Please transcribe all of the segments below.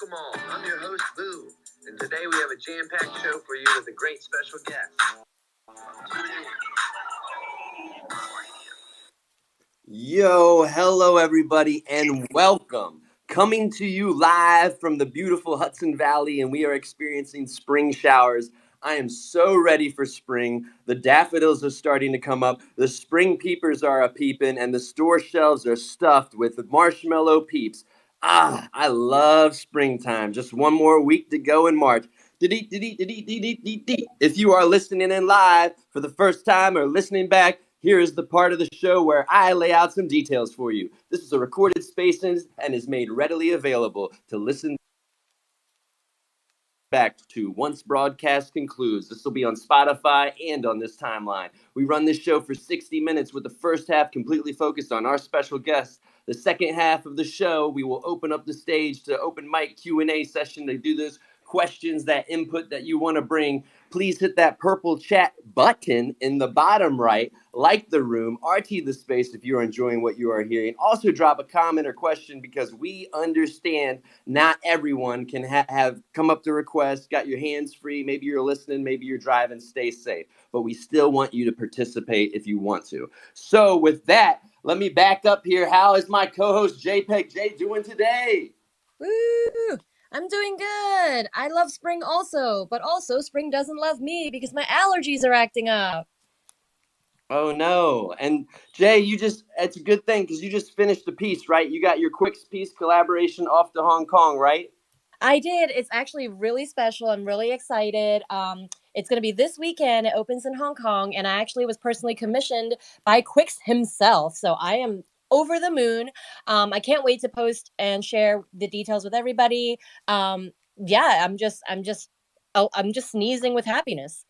Welcome all. I'm your host, Boo, and today we have a jam-packed show for you with a great special guest. Yo, hello everybody, and welcome. Coming to you live from the beautiful Hudson Valley, and we are experiencing spring showers. I am so ready for spring. The daffodils are starting to come up, the spring peepers are a-peeping, and the store shelves are stuffed with marshmallow peeps. I love springtime. Just one more week to go in March. If you are listening in live for the first time or listening back, here is the part of the show where I lay out some details for you. This is a recorded space and is made readily available to listen back to once broadcast concludes. This will be on Spotify and on this timeline. We run this show for 60 minutes with the first half completely focused on our special guests. The second half of the show, we will open up the stage to open mic Q&A session to do those questions, that input that you want to bring. Please hit that purple chat button in the bottom right, like the room, RT the space if you're enjoying what you are hearing. Also drop a comment or question because we understand not everyone can have come up to request, got your hands free, maybe you're listening, maybe you're driving, stay safe. But we still want you to participate if you want to. So with that, let me back up here. How is my co-host JPEG doing today? Woo! I'm doing good. I love spring also, but also spring doesn't love me because my allergies are acting up. Oh no. And Jay, it's a good thing because you just finished the piece, right? You got your quick piece collaboration off to Hong Kong, right? I did. It's actually really special. I'm really excited. It's going to be this weekend. It opens in Hong Kong, and I actually was personally commissioned by Quix himself. So I am over the moon. I can't wait to post and share the details with everybody. Yeah, I'm just sneezing with happiness.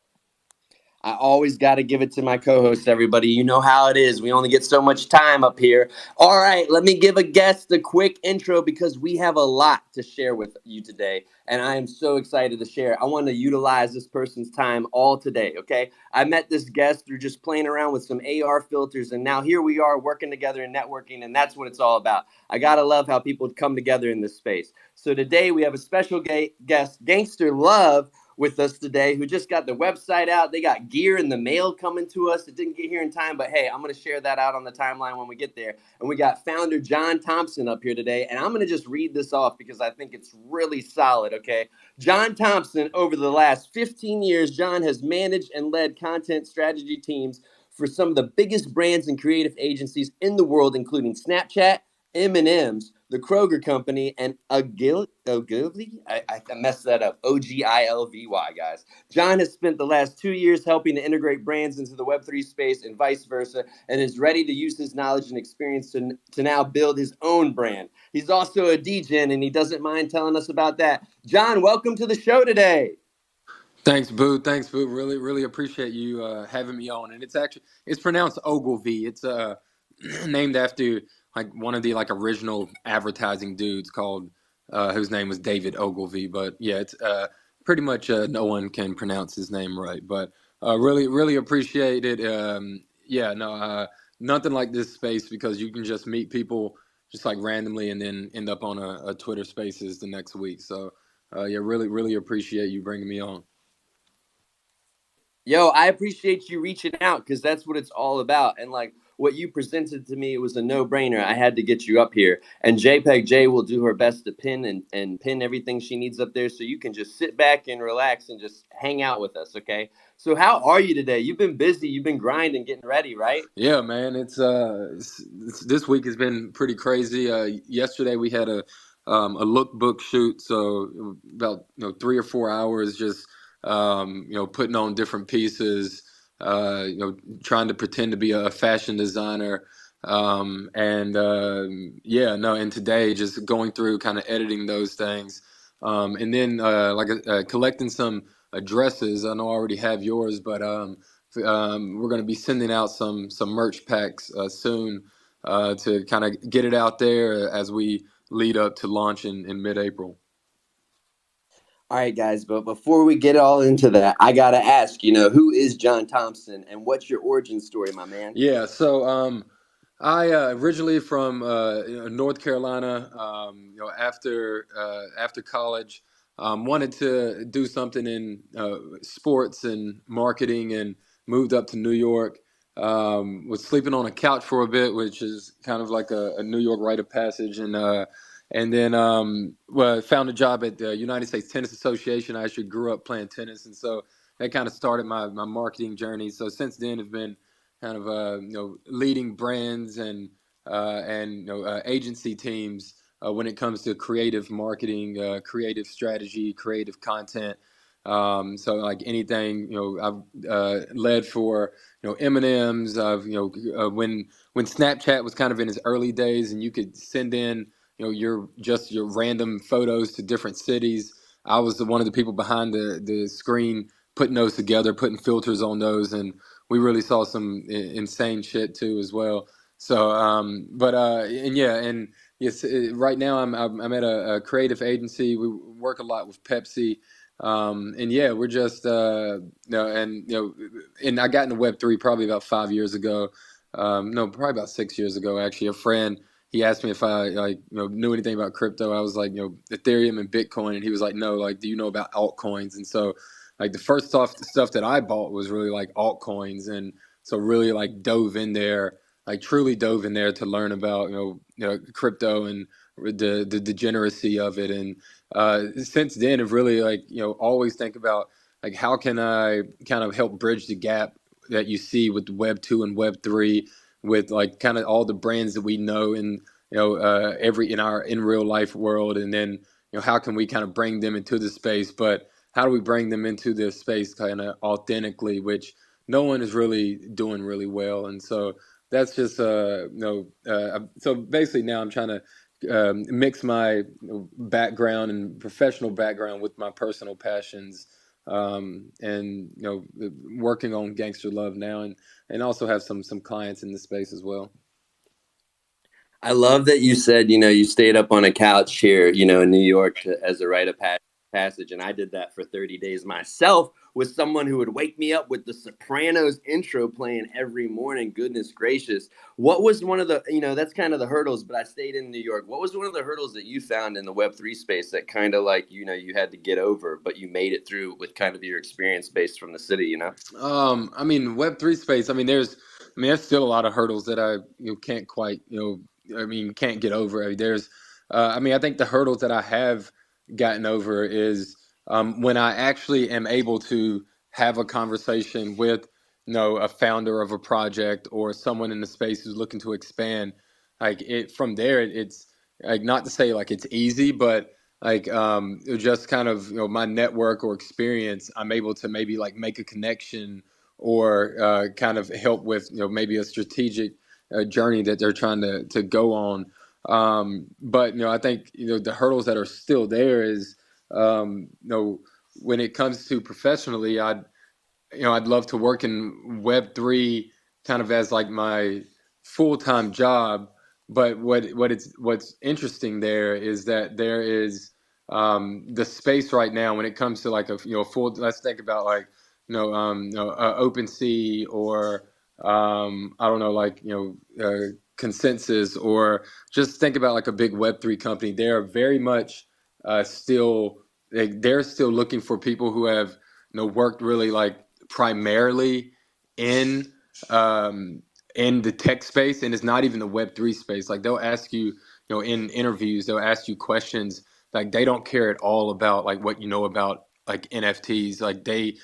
I always got to give it to my co-host, everybody. You know how it is. We only get so much time up here. All right, let me give a guest a quick intro because we have a lot to share with you today, and I am so excited to share. I want to utilize this person's time all today, okay? I met this guest through just playing around with some AR filters, and now here we are working together and networking, and that's what it's all about. I got to love how people come together in this space. So today we have a special guest, Gangster Love, with us today, who just got the website out. They got gear in the mail coming to us. It didn't get here in time, but hey, I'm going to share that out on the timeline when we get there. And we got founder John Thompson up here today, and I'm going to just read this off because I think it's really solid, okay? John Thompson, over the last 15 years, John has managed and led content strategy teams for some of the biggest brands and creative agencies in the world, including Snapchat, M&M's, the Kroger Company, and Ogilvy. I messed that up. Ogilvy, guys. John has spent the last 2 years helping to integrate brands into the Web3 space and vice versa, and is ready to use his knowledge and experience to now build his own brand. He's also a DJ, and he doesn't mind telling us about that. John, welcome to the show today. Thanks, Boo. Really, really appreciate you having me on. And it's pronounced Ogilvy. It's named after like one of the like original advertising dudes called whose name was David Ogilvy. But yeah, it's pretty much no one can pronounce his name right. But really, really appreciate it. Nothing like this space because you can just meet people just like randomly and then end up on a Twitter Spaces the next week. So really, really appreciate you bringing me on. Yo, I appreciate you reaching out because that's what it's all about. And like what you presented to me, it was a no-brainer. I had to get you up here. And JPEG J will do her best to pin and pin everything she needs up there so you can just sit back and relax and just hang out with us, okay? So how are you today? You've been busy. You've been grinding, getting ready, right? Yeah, man. It's this week has been pretty crazy. Yesterday we had a lookbook shoot, so about 3 or 4 hours just putting on different pieces, trying to pretend to be a fashion designer, and today just going through kind of editing those things, and then collecting some addresses. I know I already have yours, but we're going to be sending out some merch packs soon to kind of get it out there as we lead up to launch in mid-April. All right, guys, but before we get all into that, I got to ask, who is John Thompson and what's your origin story, my man? Yeah, so I originally from North Carolina. After college, wanted to do something in sports and marketing, and moved up to New York. Was sleeping on a couch for a bit, which is kind of like a New York rite of passage, and then well, found a job at the United States Tennis Association. I actually grew up playing tennis, and so that kind of started my marketing journey. So since then, have been kind of leading brands and agency teams when it comes to creative marketing, creative strategy, creative content. So like anything, I've led for M&Ms. I've when Snapchat was kind of in its early days, and you could send in your random photos to different cities. I was one of the people behind the screen putting those together, putting filters on those, and we really saw some insane shit too as well. So, and yeah, and yes, right now I'm at a creative agency. We work a lot with Pepsi, and yeah, we're just and I got into Web3 probably about 5 years ago. No, probably about 6 years ago actually. A friend, he asked me if I knew anything about crypto. I was like, Ethereum and Bitcoin, and he was like, no, like, do you know about altcoins? And so like the first stuff that I bought was really like altcoins, and so really like dove in there, like truly dove in there to learn about crypto and the degeneracy of it. And since then, I've really always think about like how can I kind of help bridge the gap that you see with Web 2 and Web 3, with like kind of all the brands that we know in every in our in real life world, and then how can we kind of bring them into the space, but how do we bring them into this space kind of authentically, which no one is really doing really well. And so that's just so basically now I'm trying to mix my background and professional background with my personal passions, and working on Gangster Love now, and also have some clients in the space as well. I love that you said, you stayed up on a couch here, in New York as a rite of passage. And I did that for 30 days myself with someone who would wake me up with the Sopranos intro playing every morning. Goodness gracious. What was one of the, that's kind of the hurdles, but I stayed in New York. What was one of the hurdles that you found in the Web3 space that kind of like, you had to get over, but you made it through with kind of your experience based from the city, I mean, Web3 space, I mean, there's still a lot of hurdles that I can't quite, can't get over. I think the hurdles that I have gotten over is when I actually am able to have a conversation with, a founder of a project or someone in the space who's looking to expand. Like it from there, it's like not to say like it's easy, but like just kind of my network or experience, I'm able to maybe like make a connection or kind of help with maybe a strategic journey that they're trying to go on. But I think the hurdles that are still there is when it comes to professionally, I'd love to work in Web3 kind of as like my full-time job. But what's interesting there is that there is the space right now when it comes to like a full. Let's think about like OpenSea or I don't know, like Consensus, or just think about like a big Web3 company. They are very much still they're still looking for people who have worked really like primarily in in the tech space, and it's not even the Web3 space. Like they'll ask you, in interviews, they'll ask you questions like they don't care at all about like what you know about like NFTs. Like they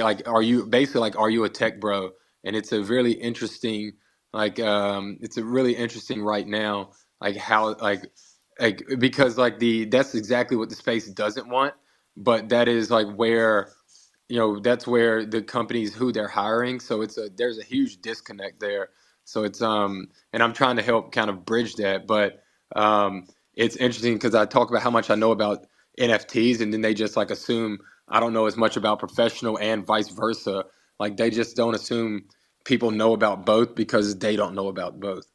like, are you basically like, are you a tech bro? And it's a really interesting it's a really interesting right now, like how because like that's exactly what the space doesn't want, but that is like where that's where the companies who they're hiring. So there's a huge disconnect there. So it's and I'm trying to help kind of bridge that. But it's interesting because I talk about how much I know about NFTs, and then they just like assume I don't know as much about professional, and vice versa. Like they just don't assume people know about both because they don't know about both.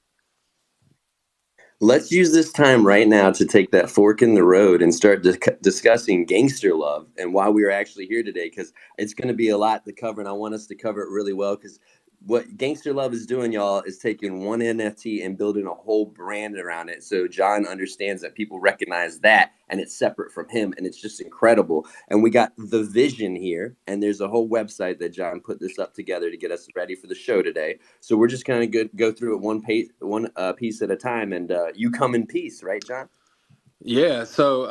Let's use this time right now to take that fork in the road and start discussing Gangster Love and why we are actually here today, because it's going to be a lot to cover, and I want us to cover it really well, because what Gangster Love is doing, y'all, is taking one NFT and building a whole brand around it. So John understands that people recognize that and it's separate from him. And it's just incredible. And we got the vision here. And there's a whole website that John put this up together to get us ready for the show today. So we're just going to go through it one piece at a time. And you come in peace, right, John? Yeah. So,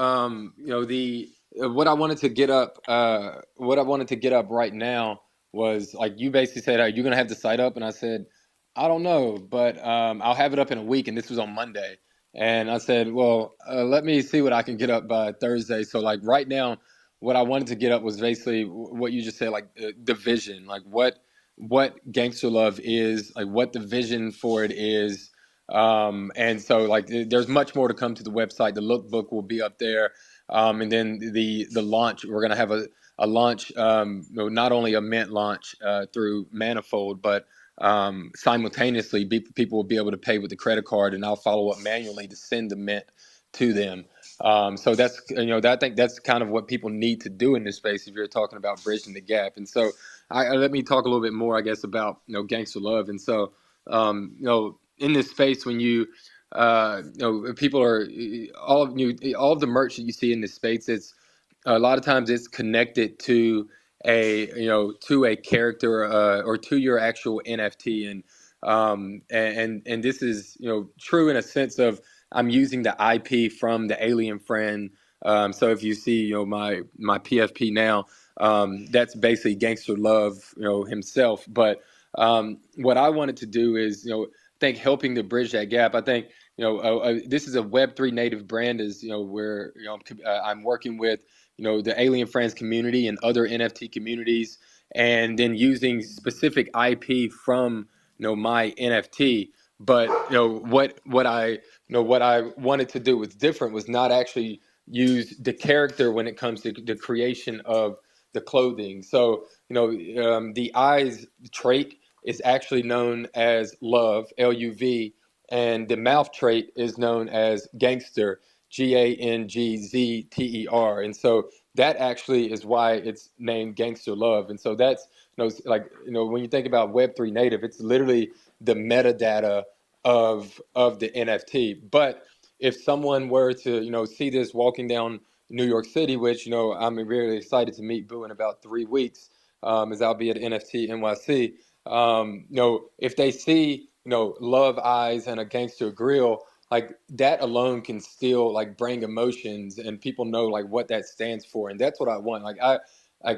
the what I wanted to get up, right now was like you basically said, "Are you gonna have the site up?" And I said, "I don't know, but I'll have it up in a week." And this was on Monday, and I said, "Well, let me see what I can get up by Thursday." So, like right now, what I wanted to get up was basically what you just said, like the vision, like what Gangster Love is, like what the vision for it is. And so like there's much more to come to the website. The lookbook will be up there. And then the launch, we're going to have a launch, not only a mint launch through Manifold, but simultaneously people will be able to pay with the credit card, and I'll follow up manually to send the mint to them. So that's, I think that's kind of what people need to do in this space if you're talking about bridging the gap. And so let me talk a little bit more, I guess, about, Gangster Love. And so, in this space, when people are all of the merch that you see in this space, it's a lot of times it's connected to a character or to your actual NFT. And this is, true in a sense of I'm using the IP from the alien friend. So if you see, my PFP now, that's basically Gangster Love, himself. But what I wanted to do is, think helping to bridge that gap. I think, this is a Web3 native brand, is, where, I'm working with, the Alien Friends community and other NFT communities, and then using specific IP from, my NFT. But, what I wanted to do was different, was not actually use the character when it comes to the creation of the clothing. So, the eyes trait is actually known as love, LUV, and the mouth trait is known as gangster, GANGZTER. And so that actually is why it's named Gangster Love. And so that's, when you think about Web3 native, it's literally the metadata of the NFT. But if someone were to, see this walking down New York City, which, I'm really excited to meet Boo in about 3 weeks, as I'll be at NFT NYC. If they see, love eyes and a gangster grill, like that alone can still like bring emotions, and people know like what that stands for. And that's what I want. I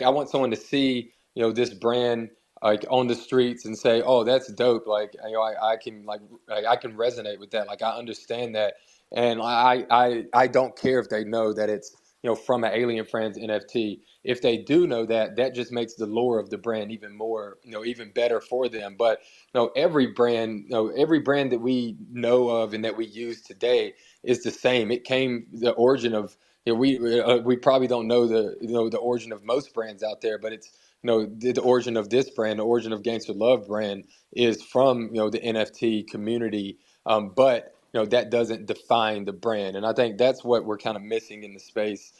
want someone to see, this brand like on the streets and say, oh, that's dope. Like, I can I can resonate with that. Like, I understand that. And I don't care if they know that it's, from an Alien Friends NFT. If they do know that, that just makes the lore of the brand even more, even better for them. But, every brand, every brand that we know of and that we use today is the same. It came, the origin of, we probably don't know the origin of most brands out there, but it's, the origin of this brand, the origin of Gangster Love brand is from, the NFT community. But that doesn't define the brand. And I think that's what we're kind of missing in the space,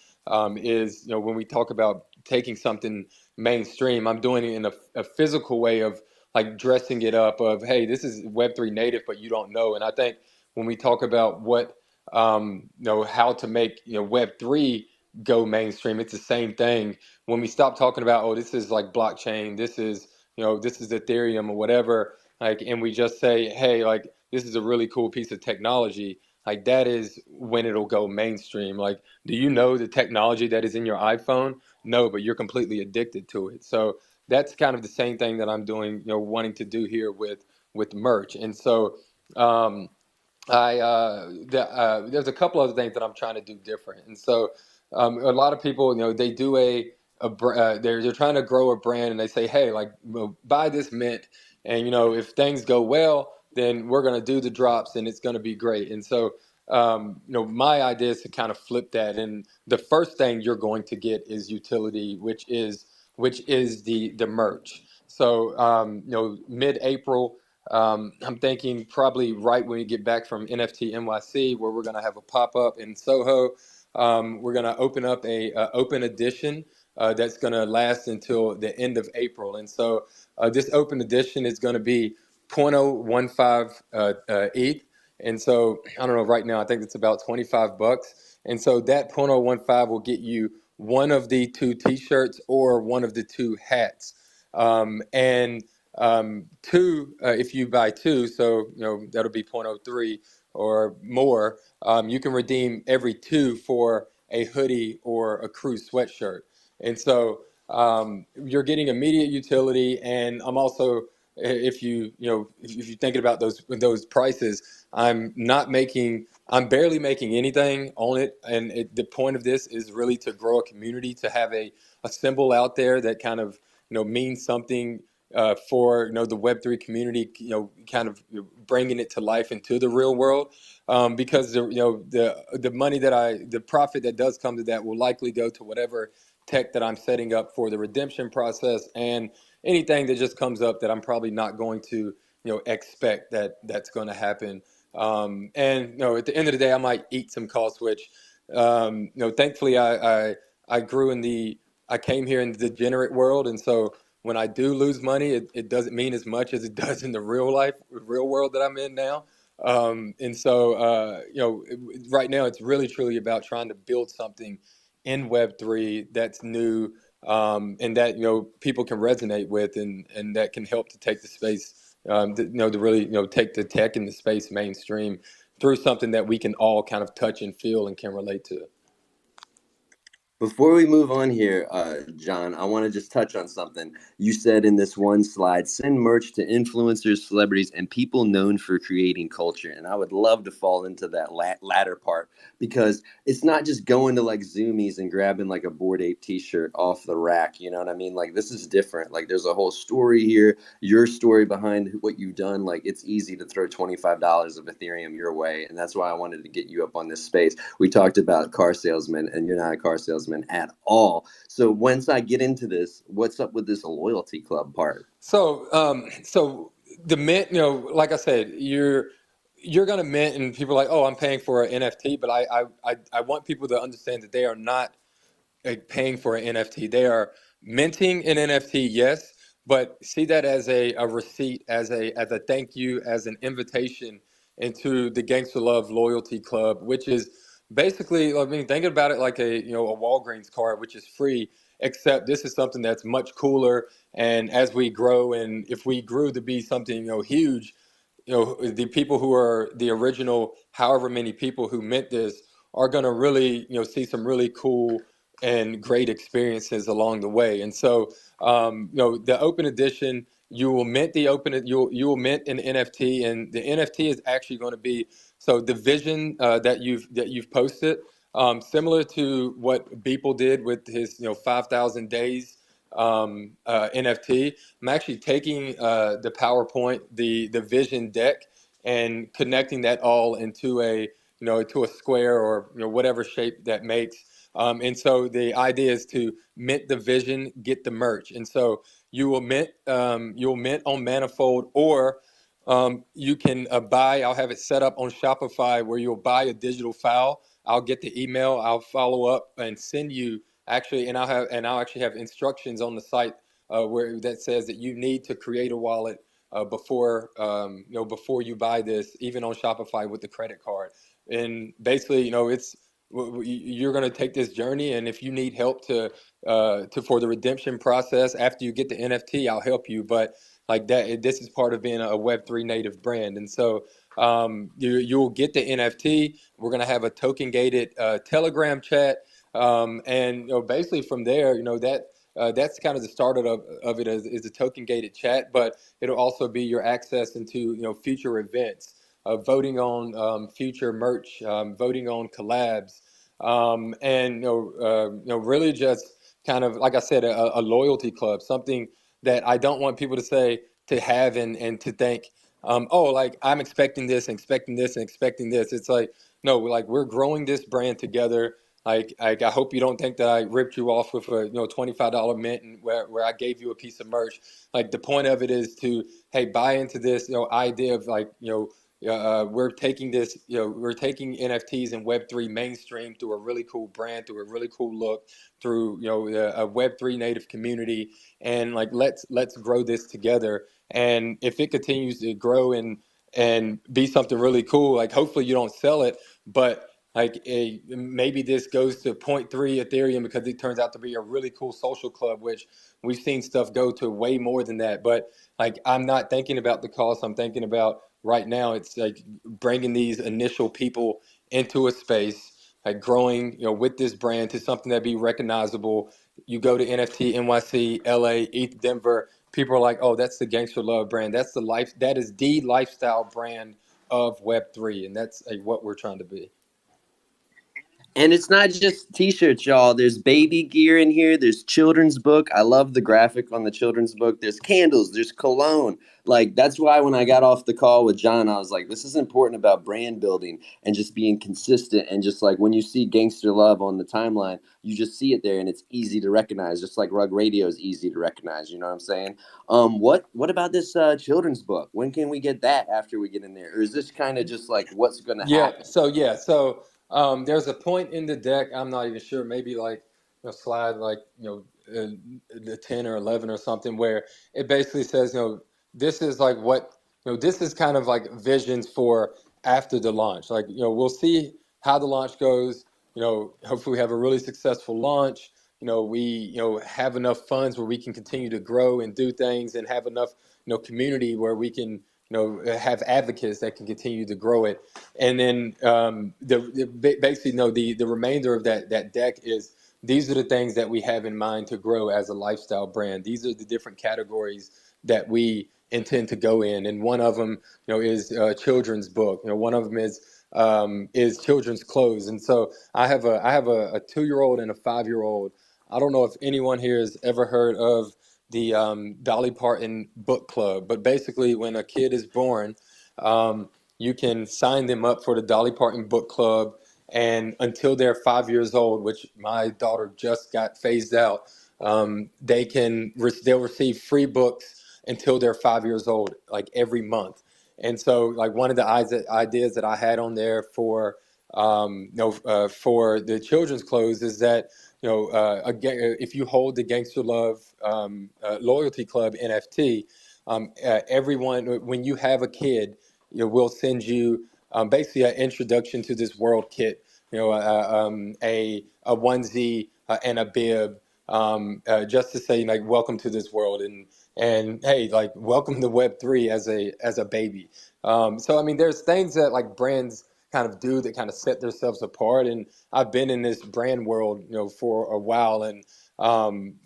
is, when we talk about taking something mainstream, I'm doing it in a physical way of like dressing it up of, hey, this is Web3 native, but you don't know. And I think when we talk about what, how to make, Web3 go mainstream, it's the same thing. When we stop talking about, oh, this is like blockchain, this is Ethereum or whatever, like, and we just say, hey, like, this is a really cool piece of technology, like that is when it'll go mainstream. Like, do you know the technology that is in your iPhone? No, but you're completely addicted to it. So that's kind of the same thing that I'm doing, wanting to do here with merch. And so there's a couple other things that I'm trying to do different. And so a lot of people, they do they're trying to grow a brand, and they say, hey, like, buy this mint, and if things go well, then we're going to do the drops and it's going to be great. And so my idea is to kind of flip that, and the first thing you're going to get is utility, which is the merch. So mid-April, I'm thinking probably right when we get back from NFT NYC, where we're going to have a pop-up in Soho. We're going to open up a open edition that's going to last until the end of April. And so this open edition is going to be 0.015 ETH. And so I don't know, right now I think it's about $25. And so that 0.015 will get you one of the two t-shirts or one of the two hats. And two, if you buy two, so that'll be 0.03 or more, you can redeem every two for a hoodie or a crew sweatshirt. And so you're getting immediate utility. And I'm also, if you're thinking about those prices, I'm barely making anything on it. And the point of this is really to grow a community, to have a symbol out there that kind of means something for the Web3 community, kind of bringing it to life into the real world, because the money the profit that does come to that will likely go to whatever tech that I'm setting up for the redemption process, and anything that just comes up that I'm probably not going to expect that's going to happen. And at the end of the day, I might eat some call switch. Thankfully, I grew I came here in the degenerate world, and so when I do lose money, it doesn't mean as much as it does in the real world that I'm in now. And so, right now it's really truly about trying to build something in Web3 that's new, and that, people can resonate with, and that can help to take the space, to really, take the tech and the space mainstream through something that we can all kind of touch and feel and can relate to. Before we move on here, John, I want to just touch on something. You said in this one slide, send merch to influencers, celebrities, and people known for creating culture. And I would love to fall into that latter part, because it's not just going to like Zoomies and grabbing like a Bored Ape t-shirt off the rack. You know what I mean? Like, this is different. Like, there's a whole story here, your story behind what you've done. Like, it's easy to throw $25 of Ethereum your way. And that's why I wanted to get you up on this space. We talked about car salesmen, and you're not a car salesman at all. So once I get into this, what's up with this loyalty club part? So the mint, like I said, you're gonna mint, and people are like, oh, I'm paying for an NFT, but I want people to understand that they are not paying for an NFT. They are minting an NFT, yes, but see that as a receipt, as a thank you, as an invitation into the Gangster Love Loyalty Club, which is basically, I mean, think about it like a Walgreens card, which is free, except this is something that's much cooler. And as we grow, and if we grew to be something huge, the people who are the original, however many people who mint this, are going to really see some really cool and great experiences along the way. And so, the open edition, you will mint you will mint an NFT, and the NFT is actually going to be, so the vision that you've posted, similar to what Beeple did with his 5,000 days NFT. I'm actually taking the PowerPoint, the vision deck, and connecting that all into to a square, or whatever shape that makes. And so the idea is to mint the vision, get the merch. And so you'll mint on Manifold, or you can buy. I'll have it set up on Shopify where you'll buy a digital file. I'll get the email. I'll follow up and send you actually, and I'll actually have instructions on the site where that says that you need to create a wallet before before you buy this, even on Shopify with the credit card. And basically, it's you're going to take this journey, and if you need help for the redemption process after you get the NFT, I'll help you. But like that, this is part of being a Web3 native brand. And so you'll get the NFT. We're going to have a token gated Telegram chat, and basically from there, that's kind of the start of it, is a token gated chat, but it'll also be your access into future events, voting on future merch, voting on collabs, and really just kind of, like I said, a loyalty club, something that I don't want people to say, to have, and to think, oh, like I'm expecting this, and expecting this, and expecting this. It's like, no, like we're growing this brand together. Like I hope you don't think that I ripped you off with a $25 mint, and where I gave you a piece of merch. Like the point of it is to, hey, buy into this idea of like we're taking this, we're taking NFTs and Web3 mainstream through a really cool brand, through a really cool look, through a Web3 native community, and like let's grow this together. And if it continues to grow and be something really cool, like hopefully you don't sell it, but like maybe this goes to point 0.3 Ethereum because it turns out to be a really cool social club, which we've seen stuff go to way more than that. But like I'm not thinking about the cost. I'm thinking about right now. It's like bringing these initial people into a space, like growing, with this brand to something that be recognizable. You go to NFT NYC, LA, ETH Denver. People are like, oh, that's the Gangster Love brand. That's the life. That is the lifestyle brand of Web3, and that's like what we're trying to be. And it's not just t-shirts, y'all. There's baby gear in here. There's children's book. I love the graphic on the children's book. There's candles. There's cologne. Like, that's why when I got off the call with John, I was like, this is important about brand building and just being consistent. And just like when you see Gangster Love on the timeline, you just see it there and it's easy to recognize, just like Rug Radio is easy to recognize. You know what I'm saying? What about this children's book? When can we get that after we get in there? Or is this kind of just like what's going to Yeah. happen? So there's a point in the deck. I'm not even sure. Maybe like slide like the 10 or 11 or something where it basically says this is like what this is kind of like visions for after the launch. Like we'll see how the launch goes. Hopefully we have a really successful launch. We have enough funds where we can continue to grow and do things and have enough community where we can have advocates that can continue to grow it. And then basically, no, the remainder of that deck is these are the things that we have in mind to grow as a lifestyle brand. These are the different categories that we intend to go in, and one of them, is children's book. One of them is children's clothes. And so I have a 2-year-old and a 5-year-old. I don't know if anyone here has ever heard of the Dolly Parton book club, but basically, when a kid is born, you can sign them up for the Dolly Parton book club, and until they're 5 years old, which my daughter just got phased out, they'll receive free books until they're 5 years old, like every month. And so, like one of the ideas that I had on there for for the children's clothes is that again, if you hold the Gangster Love Loyalty Club NFT, everyone, when you have a kid, we'll send you basically an introduction to this world kit, a onesie and a bib, just to say like welcome to this world, and hey, like welcome to Web3 as a baby. So I mean, there's things that like brands kind of do that kind of set themselves apart, and I've been in this brand world for a while, and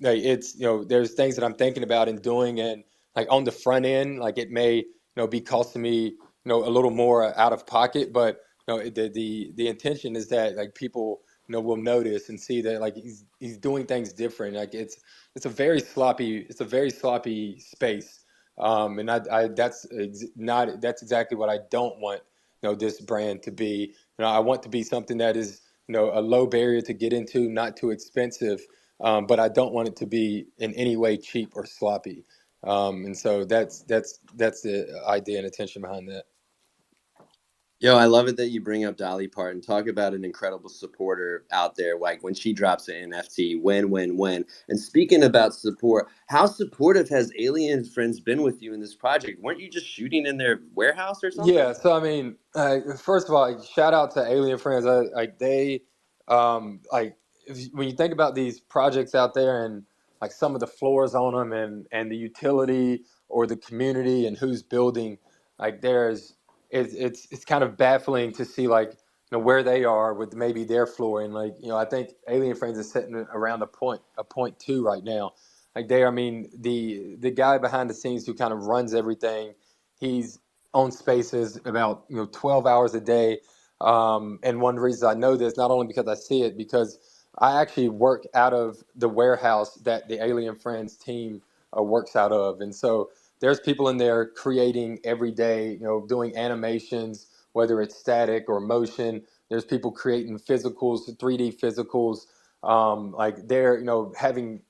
it's there's things that I'm thinking about and doing, and like on the front end, like it may be costing me a little more out of pocket, but the intention is that like people will notice and see that like he's doing things different. Like it's a very sloppy space, and I not that's exactly what I don't want this brand to be. I want to be something that is a low barrier to get into, not too expensive, but I don't want it to be in any way cheap or sloppy. And so that's the idea and intention behind that. Yo, I love it that you bring up Dolly Parton. Talk about an incredible supporter out there. Like when she drops an NFT, when. And speaking about support, how supportive has Alien Friends been with you in this project? Weren't you just shooting in their warehouse or something? Yeah, so I mean, first of all, shout out to Alien Friends. Like they, like when you think about these projects out there and like some of the floors on them and the utility or the community and who's building, like it's kind of baffling to see like where they are with maybe their floor, and like I think Alien Friends is sitting around a point two right now. Like I mean, the guy behind the scenes who kind of runs everything, he's on spaces about 12 hours a day, and one reason I know this, not only because I see it, because I actually work out of the warehouse that the Alien Friends team works out of. And so there's people in there creating every day, doing animations, whether it's static or motion. There's people creating physicals, 3D physicals, like they're having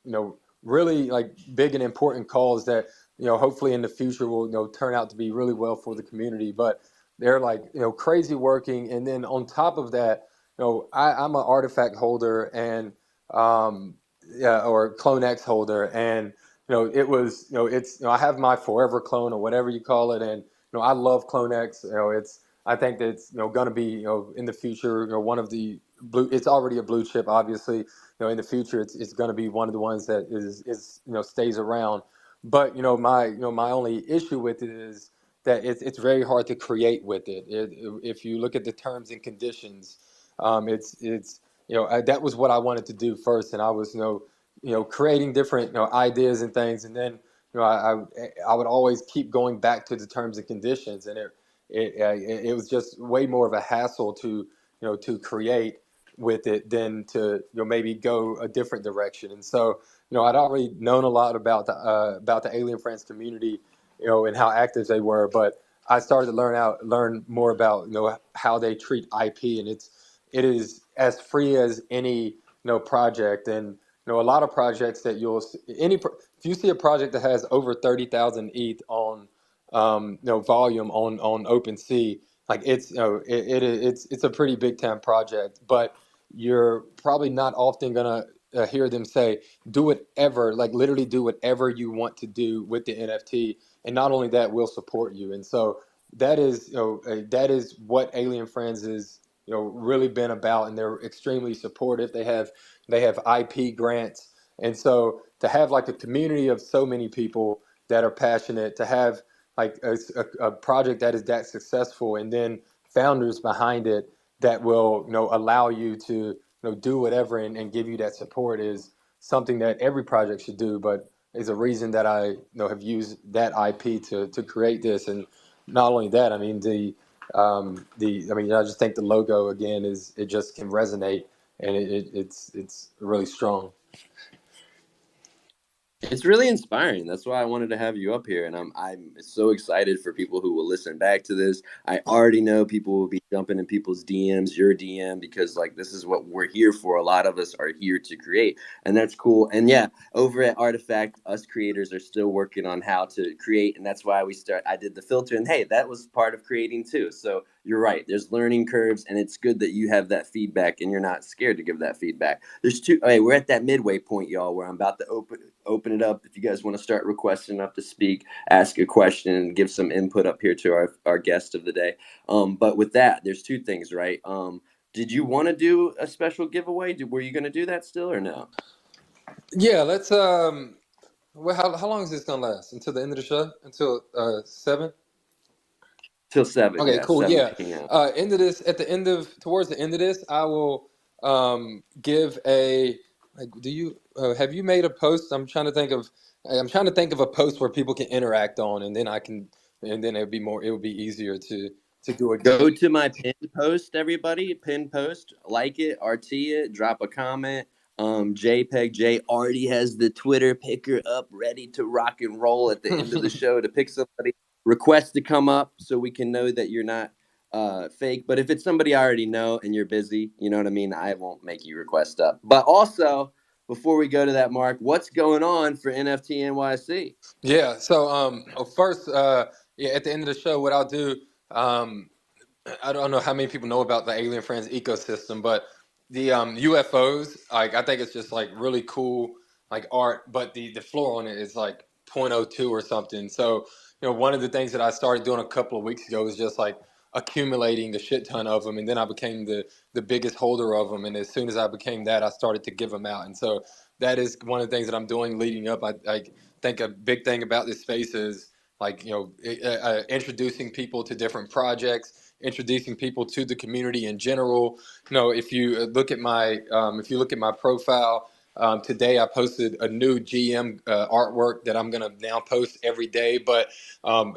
really like big and important calls that hopefully in the future will turn out to be really well for the community. But they're like, crazy working. And then on top of that, I'm an artifact holder and yeah, or CloneX holder, and it was, it's, I have my forever clone or whatever you call it, and I love CloneX. I think that it's going to be in the future, one of the blue. It's already a blue chip, obviously. In the future, it's going to be one of the ones that is stays around. But my only issue with it is that it's very hard to create with it. If you look at the terms and conditions, it's that was what I wanted to do first, and I was creating different ideas and things, and then I would always keep going back to the terms and conditions, and it was just way more of a hassle to to create with it than to maybe go a different direction. And so I'd already known a lot about the Alien Friends community, and how active they were, but I started to learn more about how they treat IP, and it is as free as any project. And a lot of projects that if you see a project that has over 30,000 ETH on volume on OpenSea, like it's a pretty big time project, but you're probably not often gonna hear them say do whatever, like literally do whatever you want to do with the NFT, and not only that, we'll support you. And so that is that is what Alien Friends is really been about, and they're extremely supportive. They have IP grants, and so to have like a community of so many people that are passionate, to have like a project that is that successful, and then founders behind it that will allow you to do whatever, and give you that support, is something that every project should do. But is a reason that I have used that IP to create this. And not only that, I mean I just think the logo again it just can resonate, and it's really strong. It's really inspiring. That's why I wanted to have you up here, and I'm so excited for people who will listen back to this. I already know people will be jumping in people's DMs, your DM, because like this is what we're here for. A lot of us are here to create, and that's cool. And yeah, over at Artifact, us creators are still working on how to create, and that's why I did the filter, and hey, that was part of creating too. So you're right. There's learning curves, and it's good that you have that feedback, and you're not scared to give that feedback. There's two. Okay, we're at that midway point, y'all, where I'm about to open it up. If you guys want to start requesting up to speak, ask a question, and give some input up here to our guest of the day. But with that, there's two things, right? Did you want to do a special giveaway? Were you going to do that still or no? Yeah, let's well, how long is this gonna last? Until the end of the show? Until 7? Till 7, Okay, yeah, cool. 7 Yeah. p.m. Towards the end of this, I will give a like. Do you have you made a post? I'm trying to think of a post where people can interact on, and then and then it would be easier to do it. Go to my pinned post, everybody. Pinned post, like it, RT it, drop a comment. JPEG J already has the Twitter picker up, ready to rock and roll at the end of the show to pick somebody. Request to come up so we can know that you're not fake. But if it's somebody I already know and you're busy, you know what I mean, I won't make you request up. But also, before we go to that, Mark, what's going on for NFT NYC? Yeah. So first, yeah, at the end of the show, what I'll do. Um, I don't know how many people know about the Alien Friends ecosystem, but the UFOs, like I think it's just like really cool, like art. But the floor on it is like zero point zero 0.02 or something. So one of the things that I started doing a couple of weeks ago was just like accumulating a shit ton of them, and then I became the biggest holder of them. And as soon as I became that, I started to give them out. And so that is one of the things that I'm doing leading up. I think a big thing about this space is like introducing people to different projects, introducing people to the community in general. If you look at my profile, today I posted a new GM artwork that I'm gonna now post every day. But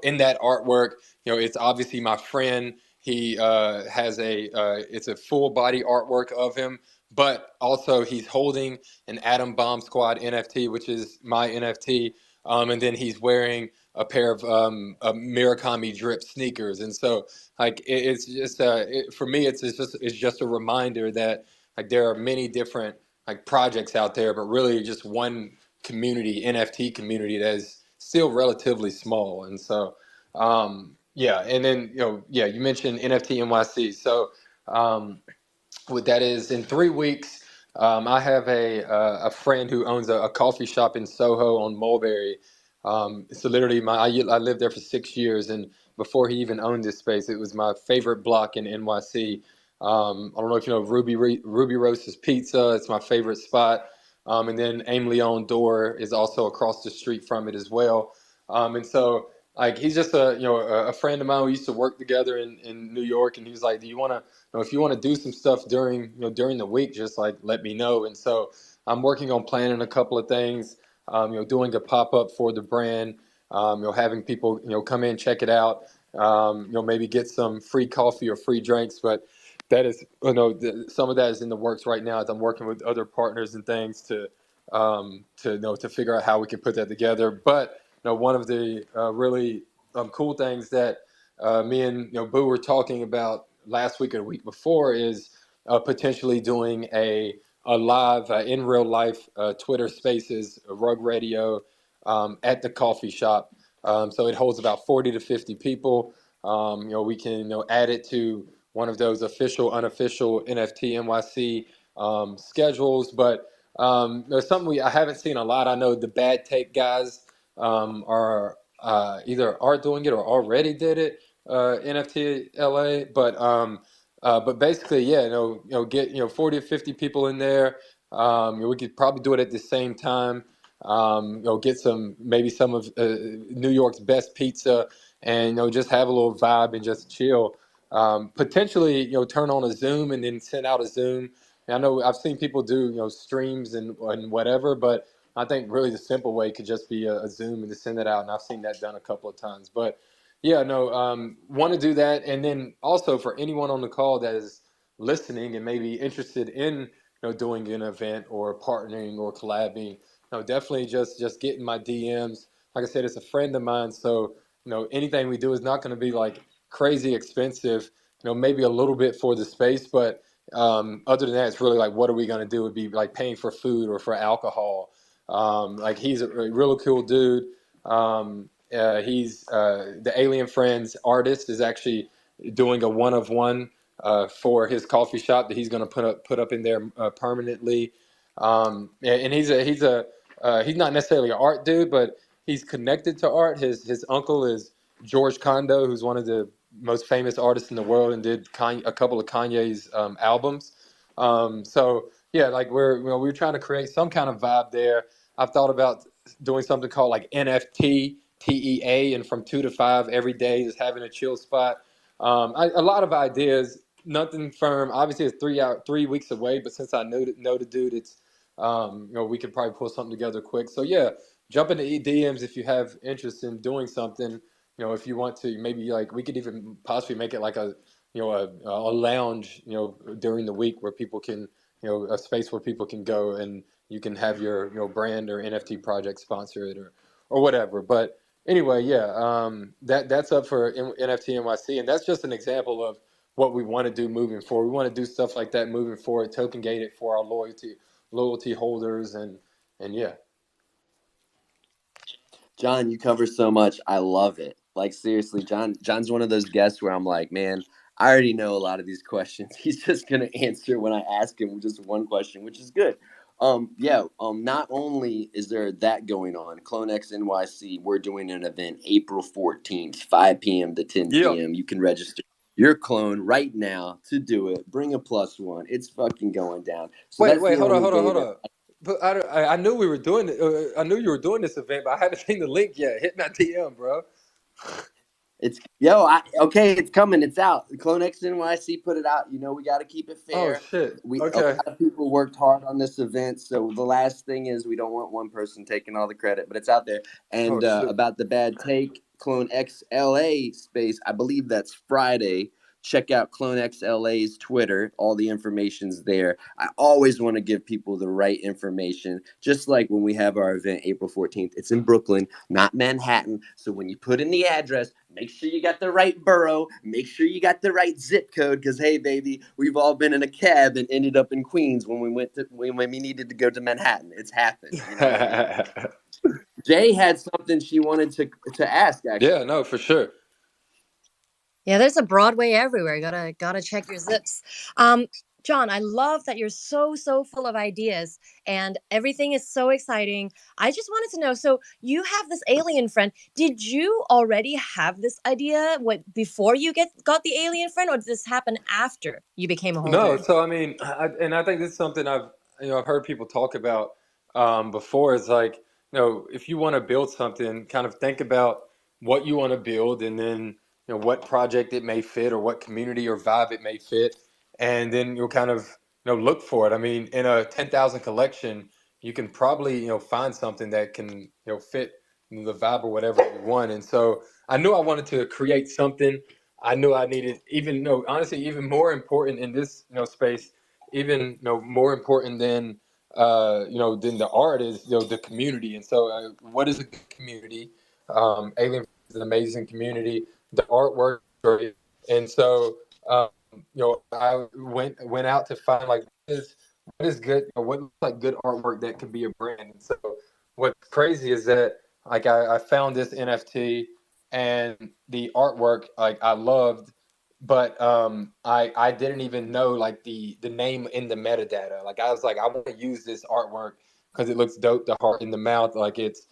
in that artwork, it's obviously my friend. He has it's a full body artwork of him, but also he's holding an Atom Bomb Squad NFT, which is my NFT, and then he's wearing a pair of Murakami drip sneakers. And so like it's just for me it's just a reminder that like there are many different like projects out there, but really just one community, NFT community, that is still relatively small. And so Yeah, and then you mentioned NFT NYC. So what that is in 3 weeks. I have a friend who owns a coffee shop in Soho on Mulberry. So literally, I lived there for 6 years, and before he even owned this space, it was my favorite block in NYC. I don't know if you know Ruby Roast's Pizza. It's my favorite spot. And then Aim Leon Door is also across the street from it as well. And so like he's just a friend of mine. We used to work together in New York, and he was like, "Do you want to?" If you want to do some stuff during the week, just like let me know. And so I'm working on planning a couple of things. Doing a pop up for the brand. Having people come in, check it out. Maybe get some free coffee or free drinks. But that is some of that is in the works right now as I'm working with other partners and things to figure out how we can put that together. But one of the really cool things that me and Boo were talking about last week or the week before is potentially doing a live in real life Twitter Spaces Rug Radio at the coffee shop. So it holds about 40 to 50 people. We can add it to one of those official unofficial NFT NYC schedules. But there's something I haven't seen a lot. I know the Bad Take guys are either are doing it or already did it. NFT LA, but basically, yeah, get 40 or 50 people in there. We could probably do it at the same time. Get some of New York's best pizza, and just have a little vibe and just chill. Potentially, turn on a Zoom and then send out a Zoom. And I know I've seen people do streams and whatever, but I think really the simple way could just be a Zoom and to send it out. And I've seen that done a couple of times, but. Yeah, no, want to do that. And then also for anyone on the call that is listening and maybe interested in, doing an event or partnering or collabing, definitely just get in my DMs. Like I said, it's a friend of mine. So, anything we do is not going to be like crazy expensive, maybe a little bit for the space, but other than that, it's really like, what are we going to do? Would be like paying for food or for alcohol. Like he's a really cool dude. He's the Alien Friends artist is actually doing a one of one for his coffee shop that he's going to put up in there permanently. And he's not necessarily an art dude, but he's connected to art. His uncle is George Kondo, who's one of the most famous artists in the world and did a couple of Kanye's albums. So yeah, like we're trying to create some kind of vibe there. I've thought about doing something called like NFT TEA, and from 2 to 5 every day is having a chill spot. A lot of ideas, nothing firm. Obviously, it's 3 weeks away, but since I know the dude, it's we could probably pull something together quick. So yeah, jump into DMs if you have interest in doing something. If you want to, maybe like we could even possibly make it like a lounge, during the week where people can, a space where people can go and you can have your brand or NFT project sponsor it or whatever. But anyway, yeah, that's up for NFT NYC, and that's just an example of what we want to do moving forward. We want to do stuff like that moving forward, token gate it for our loyalty holders, and yeah. John, you cover so much. I love it. Like seriously, John's one of those guests where I'm like, man, I already know a lot of these questions. He's just gonna answer when I ask him just one question, which is good. Not only is there that going on, CloneX NYC, we're doing an event April 14th, 5 p.m. to 10 Yeah. p.m. You can register your clone right now to do it. Bring a +1. It's fucking going down. So Wait, that's wait, the hold on, only hold on, day hold that on. But I knew we were doing it. I knew you were doing this event, but I haven't seen the link yet. Hit my DM, bro. it's it's coming. It's out. CloneX NYC put it out. We got to keep it Oh fair. shit. A Okay. lot of people worked hard on this event, so the last thing is we don't want one person taking all the credit, but it's out there. Oh And shit. about the Bad Take CloneX LA space, I believe that's Friday. Check out CloneX LA's Twitter. All the information's there. I always want to give people the right information, just like when we have our event April 14th. It's in Brooklyn, not Manhattan. So when you put in the address, make sure you got the right borough. Make sure you got the right zip code, because hey, baby, we've all been in a cab and ended up in Queens when we needed to go to Manhattan. It's happened. You know what I mean? Jay had something she wanted to ask, actually. Yeah, no, for sure. Yeah, there's a Broadway everywhere. Gotta check your zips. Um, John, I love that you're so full of ideas and everything is so exciting. I just wanted to know, so you have this alien friend. Did you already have this idea before you got the alien friend, or did this happen after you became a No, holder? so I mean, I think this is something I've heard people talk about before. Is like, if you want to build something, kind of think about what you want to build, and then what project it may fit, or what community or vibe it may fit, and then you'll kind of look for it. I mean, in a 10,000 collection, you can probably find something that can fit the vibe or whatever you want. And so I knew I wanted to create something. I knew I needed, even no, honestly, even more important in this space, even more important than than the art is the community. And so what is a good community? Alien is an amazing community. The artwork is great. And so I went out to find like what is good, what looks like good artwork that could be a brand. And so what's crazy is that like I found this NFT, and the artwork like I loved, but I didn't even know like the name in the metadata. Like I was like, I want to use this artwork because it looks dope. The heart in the mouth, like it's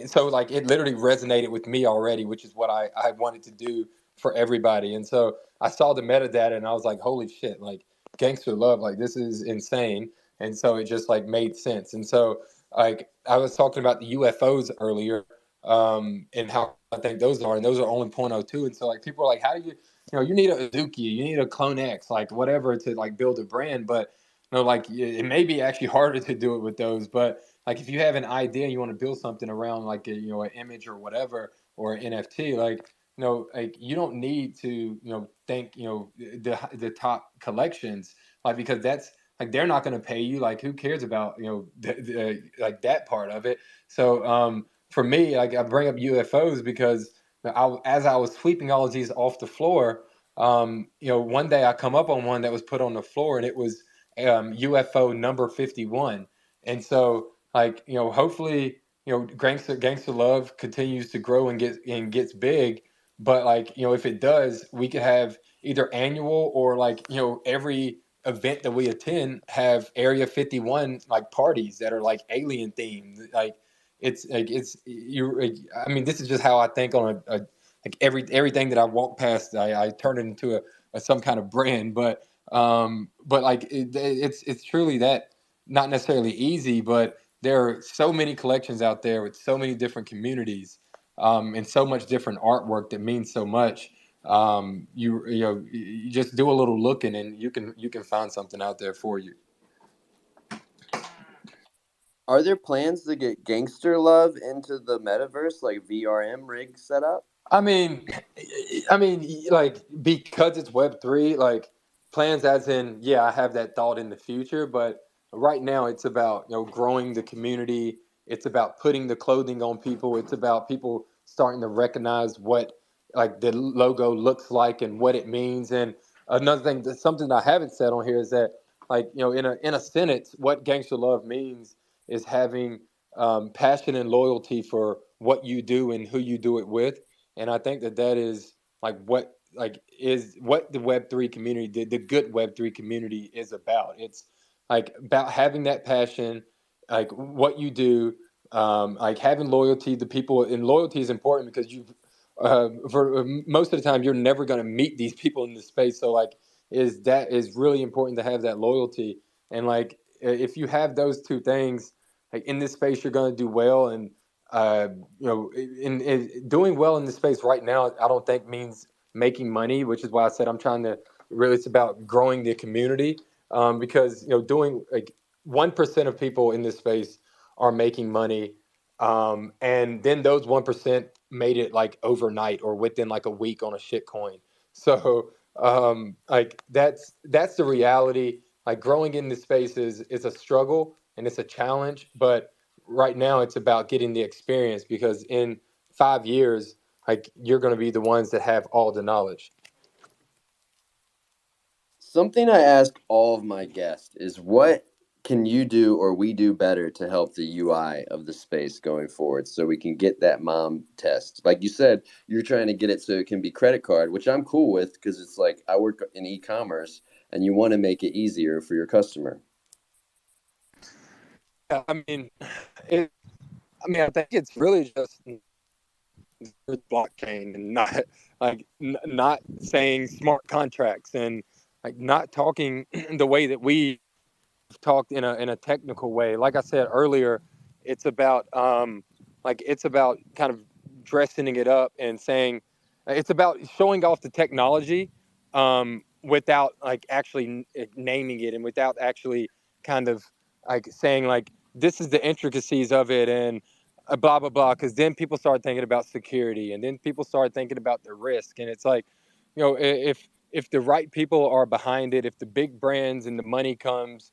so like it literally resonated with me already, which is what I wanted to do for everybody. And so I saw the metadata and I was like, holy shit, like gangster love, like this is insane. And so it just like made sense. And so like I was talking about the UFOs earlier, and how I think those are, and those are only point oh 0.02. And so like people are like, how do you need a Azuki, you need a CloneX, like whatever to like build a brand. But like it may be actually harder to do it with those. But like if you have an idea and you want to build something around like an image or whatever, or an NFT, like like you don't need to think the top collections, like because that's like they're not going to pay you. Like who cares about like that part of it? So for me, like I bring up UFOs because as I was sweeping all of these off the floor, one day I come up on one that was put on the floor, and it was UFO number 51. And so like hopefully gangster love continues to grow and gets big. But like if it does, we could have either annual or like every event that we attend have Area 51 like parties that are like alien themed. Like it's you. I mean, this is just how I think on a like everything that I walk past, I turn it into a some kind of brand. But like it's truly that, not necessarily easy, but there are so many collections out there with so many different communities, and so much different artwork that means so much. You just do a little looking, and you can find something out there for you. Are there plans to get gangster love into the metaverse, like VRM rig setup? I mean, like because it's Web3, like plans as in, yeah, I have that thought in the future, but right now it's about growing the community. It's about putting the clothing on people. It's about people starting to recognize what like the logo looks like and what it means. And another thing, something I haven't said on here is that like in a sentence, what gangster love means is having passion and loyalty for what you do and who you do it with. And I think that is what the Web3 community did. The good Web3 community is about. It's like about having that passion, like what you do, like having loyalty to people. And loyalty is important because for most of the time, you're never going to meet these people in this space. So like, is really important to have that loyalty. And like, if you have those two things, like in this space, you're going to do well. And uh, in doing well in this space right now, I don't think means making money, which is why I said I'm trying to really, it's about growing the community, because doing like 1% of people in this space are making money, and then those 1% made it like overnight or within like a week on a shit coin. So like that's the reality. Like growing in this space is a struggle and it's a challenge, but right now it's about getting the experience, because in 5 years, like you're going to be the ones that have all the knowledge. Something I ask all of my guests is what can you do or we do better to help the UI of the space going forward so we can get that mom test? Like you said, you're trying to get it so it can be credit card, which I'm cool with because it's like I work in e-commerce and you want to make it easier for your customer. Yeah, I think it's really just blockchain and not not saying smart contracts and like not talking the way that we talked in a technical way. Like I said earlier, it's about it's about kind of dressing it up and saying it's about showing off the technology without like actually naming it and without actually kind of like saying like this is the intricacies of it and blah blah blah. Because then people start thinking about security and then people start thinking about the risk and it's like if the right people are behind it, if the big brands and the money comes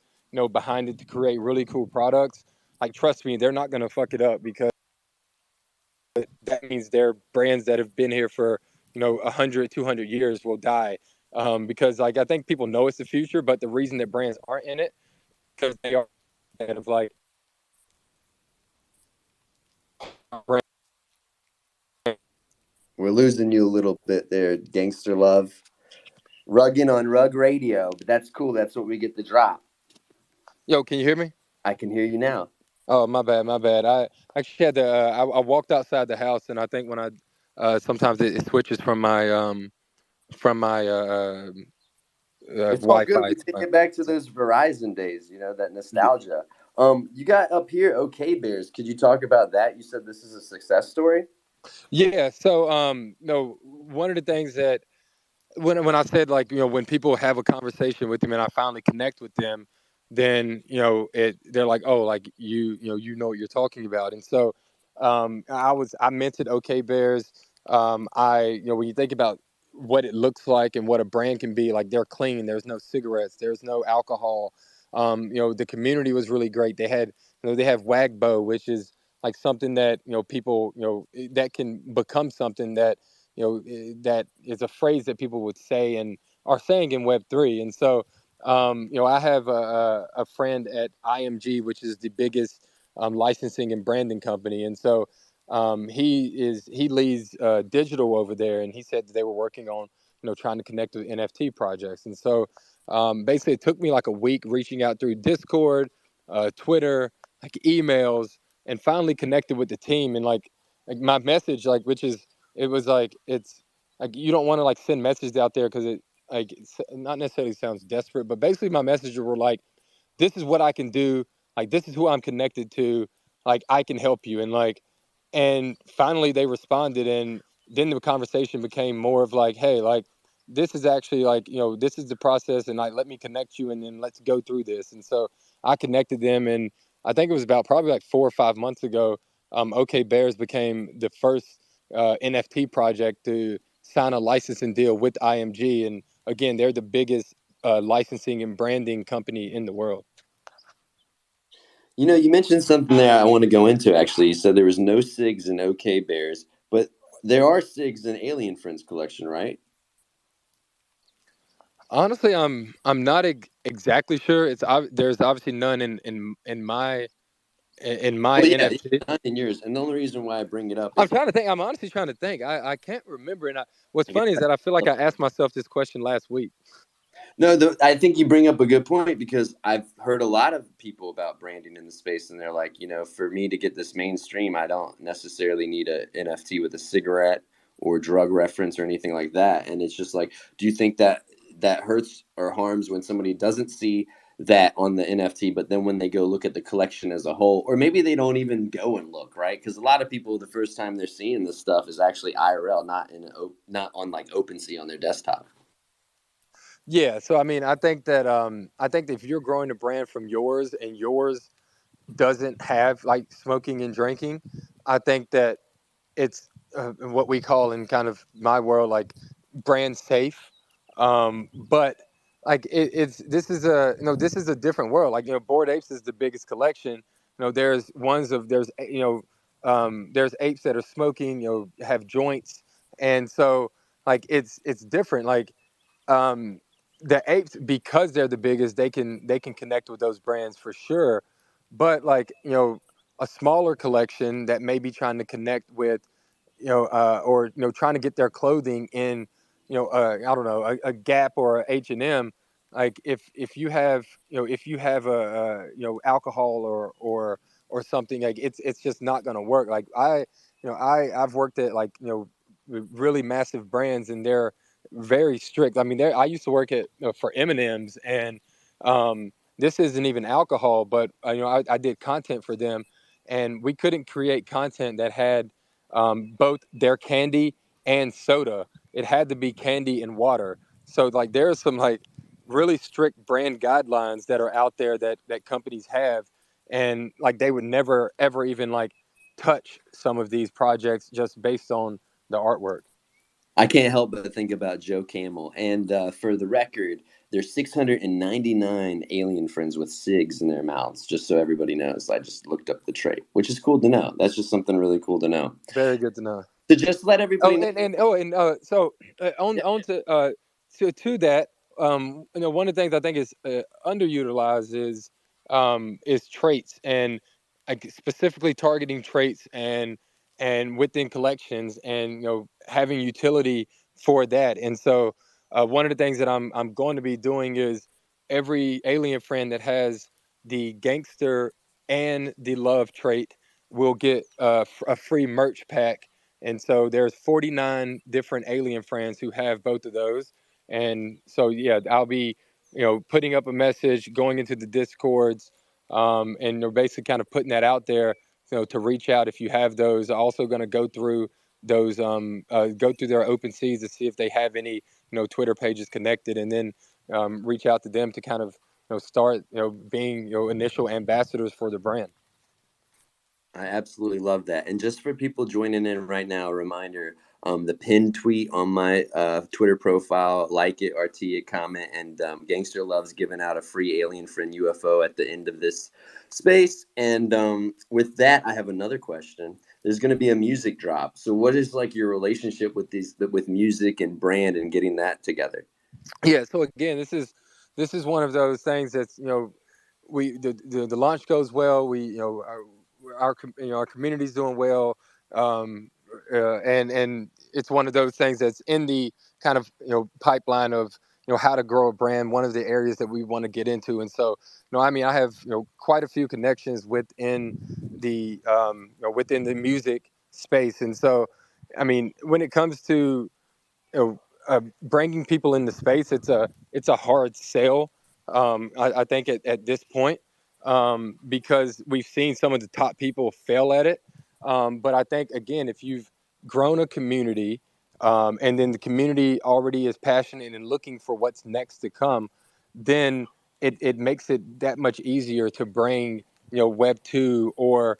behind it to create really cool products, like trust me, they're not going to fuck it up because that means their brands that have been here for 100 200 years will die because like I think people know it's the future, but the reason that brands aren't in it because they are kind of like brand. We're losing you a little bit there, gangster love. Rugging on Rug Radio, but that's cool. That's what we get to drop. Yo, can you hear me? I can hear you now. Oh, my bad. I actually had to I walked outside the house and I think when I sometimes it switches from my It's all good. Wi-Fi We to take my. it back to those Verizon days, that nostalgia. You got up here OK Bears. Could you talk about that? You said this is a success story. Yeah, so no, one of the things that when I said like when people have a conversation with them and I finally connect with them, then they're like, oh, like you know what you're talking about. And so I mentioned OK Bears. I when you think about what it looks like and what a brand can be, like they're clean. There's no cigarettes. There's no alcohol. The community was really great. They had they have Wagbo, which is like something that people that can become something that that is a phrase that people would say and are saying in Web3. And so, I have a friend at IMG, which is the biggest licensing and branding company. And so he leads digital over there, and he said that they were working on trying to connect with NFT projects. And so basically, it took me like a week reaching out through Discord, Twitter, like emails, and finally connected with the team. And like my message, like which is it was like it's like you don't want to like send messages out there because it's not necessarily sounds desperate, but basically my messages were like, this is what I can do, like this is who I'm connected to, like I can help you. And finally they responded, and then the conversation became more of like, hey, like this is actually like this is the process, and like let me connect you and then let's go through this. And so I connected them, and I think it was about probably like 4 or 5 months ago, OK Bears became the first NFT project to sign a licensing deal with IMG. And again, they're the biggest licensing and branding company in the world. You mentioned something there I want to go into, actually. You said there was no SIGs in OK Bears, but there are SIGs in Alien Friends collection, right? Honestly, I'm not exactly sure. There's obviously none in my Well, yeah, NFT. none in yours. And the only reason why I bring it up I'm is trying to think. I'm honestly trying to think. I can't remember. And what's funny is that I feel like I asked myself this question last week. no, I think you bring up a good point because I've heard a lot of people about branding in the space, and they're like, for me to get this mainstream, I don't necessarily need a NFT with a cigarette or drug reference or anything like that. And it's just like, do you think that hurts or harms when somebody doesn't see that on the NFT, but then when they go look at the collection as a whole, or maybe they don't even go and look, right? Because a lot of people, the first time they're seeing this stuff is actually IRL, not on like OpenSea on their desktop. Yeah. So I mean, I think that if you're growing a brand from yours and yours doesn't have like smoking and drinking, I think that it's what we call in kind of my world like brand safe. But like it's this is a different world. Like Bored Apes is the biggest collection. There's apes that are smoking. Have joints, and so like it's different. Like um, the apes, because they're the biggest, they can connect with those brands for sure. But like, a smaller collection that may be trying to connect with, or trying to get their clothing in, I don't know, a Gap or a H&M. Like if you have, alcohol or something, like it's just not going to work. Like I've worked at, like, really massive brands, and they're very strict. I mean, I used to work at, for M&M's, and this isn't even alcohol, but I did content for them, and we couldn't create content that had both their candy and soda. It had to be candy and water. So like there are some like really strict brand guidelines that are out there that companies have, and like they would never ever even like touch some of these projects just based on the artwork. I can't help but think about Joe Camel. And for the record, there's 699 alien friends with SIGs in their mouths, just so everybody knows. I just looked up the trait, which is cool to know. That's just something really cool to know. Very good to know. To just let everybody Oh, know. so on Yeah. on to that, one of the things I think is underutilized is traits, and like specifically targeting traits and within collections, and having utility for that. And so one of the things that I'm going to be doing is every alien friend that has the gangster and the love trait will get a free merch pack. And so there's 49 different alien friends who have both of those. And so, yeah, I'll be, putting up a message, going into the Discords, and they're basically kind of putting that out there, to reach out if you have those. Also going to go through those, go through their open seas to see if they have any, Twitter pages connected, and then reach out to them to kind of, start, being, initial ambassadors for the brand. I absolutely love that. And just for people joining in right now, a reminder, the pinned tweet on my Twitter profile, like it, RT it, comment, and Gangster Loves giving out a free alien friend UFO at the end of this space. And with that, I have another question. There's going to be a music drop. So what is like your relationship with with music and brand and getting that together? Yeah. So again, this is one of those things that's, the launch goes well. We, our community's doing well, um, and it's one of those things that's in the kind of, pipeline of, how to grow a brand. One of the areas that we want to get into. And so, I mean, I have, quite a few connections within the music space. And so, I mean, when it comes to, bringing people into space, it's a hard sell. I think at this point, because we've seen some of the top people fail at it. But I think, again, if you've grown a community, and then the community already is passionate and looking for what's next to come, then it makes it that much easier to bring, Web 2 or,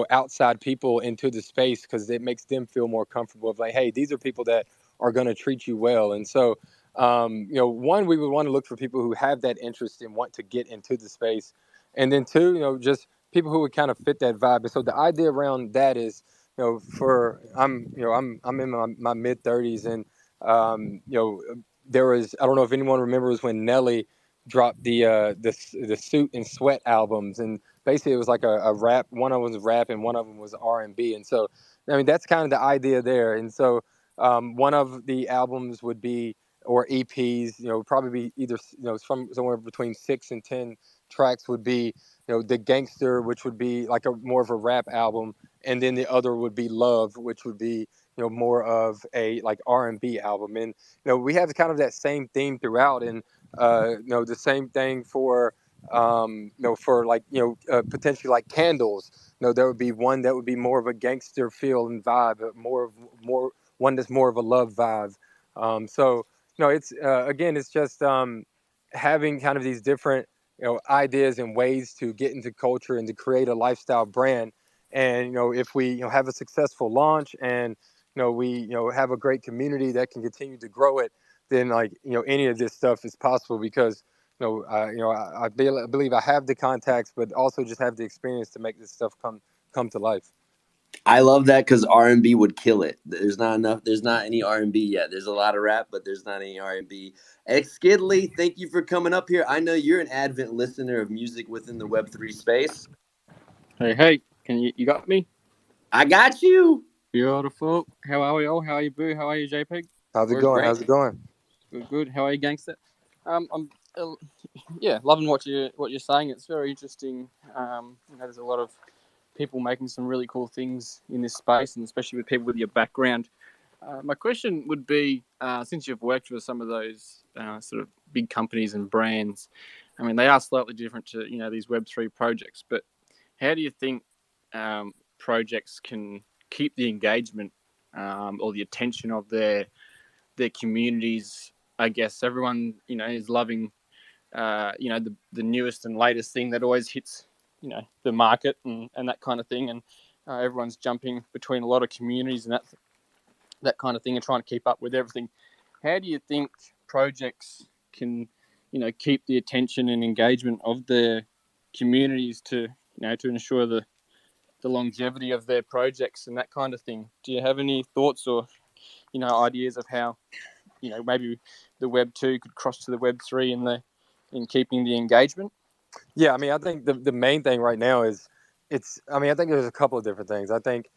outside people into the space, because it makes them feel more comfortable of like, hey, these are people that are going to treat you well. And so, one, we would want to look for people who have that interest and want to get into the space. And then two, just people who would kind of fit that vibe. And so the idea around that is, I'm in my mid 30s, and, there was, I don't know if anyone remembers when Nelly dropped the Suit and Sweat albums, and basically it was like a rap. One of them was rap, and one of them was R&B. And so, I mean, that's kind of the idea there. And so, one of the albums would be, or EPs, probably be either, from somewhere between 6 and 10 tracks would be, the Gangster, which would be like a more of a rap album, and then the other would be Love, which would be, more of a like R&B album. And we have kind of that same theme throughout, and the same thing for, for like, potentially like Candles. There would be one that would be more of a gangster feel and vibe, more one that's more of a love vibe. So, it's, again, it's just, having kind of these different, ideas and ways to get into culture and to create a lifestyle brand. And, if we, have a successful launch, and, we, have a great community that can continue to grow it, then like, any of this stuff is possible, because, I believe I have the contacts, but also just have the experience to make this stuff come to life. I love that because R&B would kill it. There's not enough. There's not any R&B yet. There's a lot of rap, but there's not any R&B. X Skidley, thank you for coming up here. I know you're an avid listener of music within the Web3 space. Hey, can you got me? I got you. Beautiful. How are we all? How are you, Boo? How are you, JPEG? How's it We're going? great. How's it going? Good. How are you, gangster? I'm loving what you're saying. It's very interesting. There's a lot of people making some really cool things in this space, and especially with people with your background. My question would be, since you've worked with some of those sort of big companies and brands, I mean, they are slightly different to these Web3 projects, but how do you think projects can keep the engagement or the attention of their communities? I guess everyone is loving the newest and latest thing that always hits the market and that kind of thing, and everyone's jumping between a lot of communities and that kind of thing and trying to keep up with everything. How do you think projects can keep the attention and engagement of their communities to to ensure the longevity of their projects and that kind of thing? Do you have any thoughts or ideas of how maybe the Web 2 could cross to the Web 3 in keeping the engagement? Yeah, I mean, I think the main thing right now is I mean, I think there's a couple of different things. I think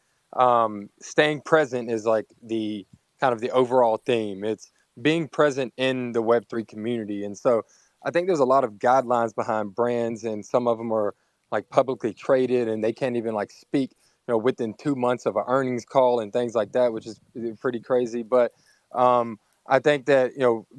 staying present is like the kind of the overall theme. It's being present in the Web3 community. And so I think there's a lot of guidelines behind brands, and some of them are like publicly traded and they can't even like speak, within 2 months of an earnings call and things like that, which is pretty crazy. But I think that,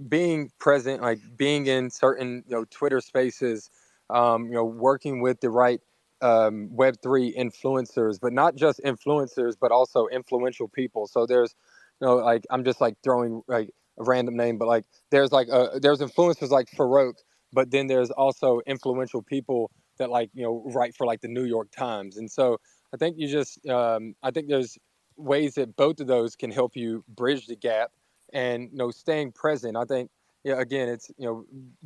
being present, like being in certain, Twitter spaces, working with the right Web3 influencers, but not just influencers, but also influential people. So there's, like I'm just like throwing like a random name, but like there's influencers like Farouk, but then there's also influential people that like write for like the New York Times. And so I think I think there's ways that both of those can help you bridge the gap and staying present. I think again, it's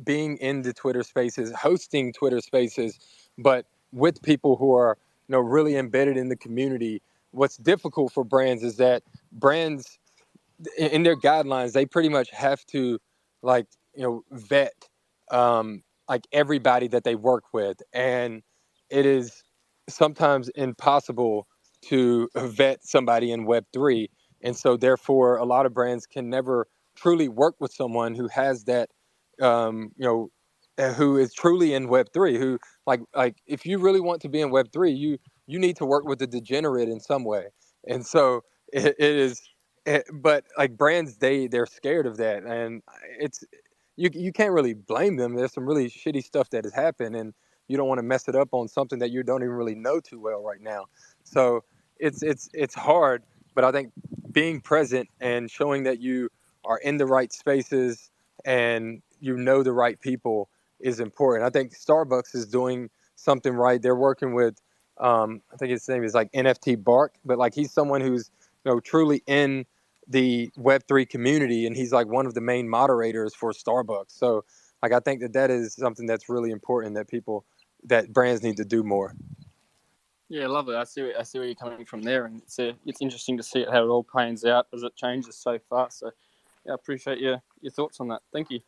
being in the Twitter spaces, hosting Twitter spaces, but with people who are really embedded in the community. What's difficult for brands is that brands in their guidelines, they pretty much have to like vet like everybody that they work with, and it is sometimes impossible to vet somebody in Web3. And so therefore a lot of brands can never truly work with someone who has that who is truly in Web3, who like if you really want to be in Web3, you need to work with a degenerate in some way. And so it is but like brands, they're scared of that, and it's you can't really blame them. There's some really shitty stuff that has happened, and you don't want to mess it up on something that you don't even really know too well right now. So it's hard, but I think being present and showing that you are in the right spaces and the right people is important. I think Starbucks is doing something right. They're working with I think his name is like NFT Bark, but like he's someone who's truly in the Web3 community, and he's like one of the main moderators for Starbucks. So like I think that is something that's really important that brands need to do more. Yeah, I love it. I see where you're coming from there, and it's interesting to see how it all pans out as it changes so fast. So yeah, I appreciate your thoughts on that. Thank you.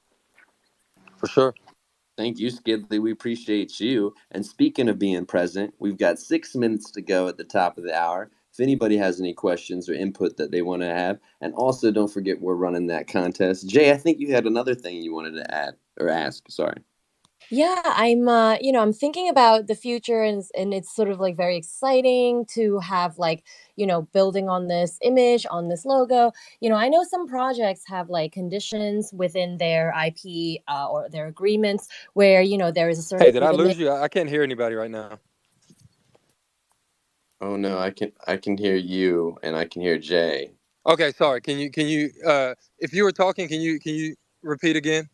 For sure. Thank you, Skidley. We appreciate you. And speaking of being present, we've got 6 minutes to go at the top of the hour. If anybody has any questions or input that they want to have, and also don't forget we're running that contest. Jay, I think you had another thing you wanted to add or ask. Sorry. Yeah, I'm thinking about the future, and it's sort of like very exciting to have like, building on this image, on this logo. I know some projects have like conditions within their IP or their agreements where, there is a certain Hey, did I limit. lose you? I can't hear anybody right now. Oh no, I can hear you and I can hear Jay. Okay, sorry. Can you if you were talking, can you repeat again?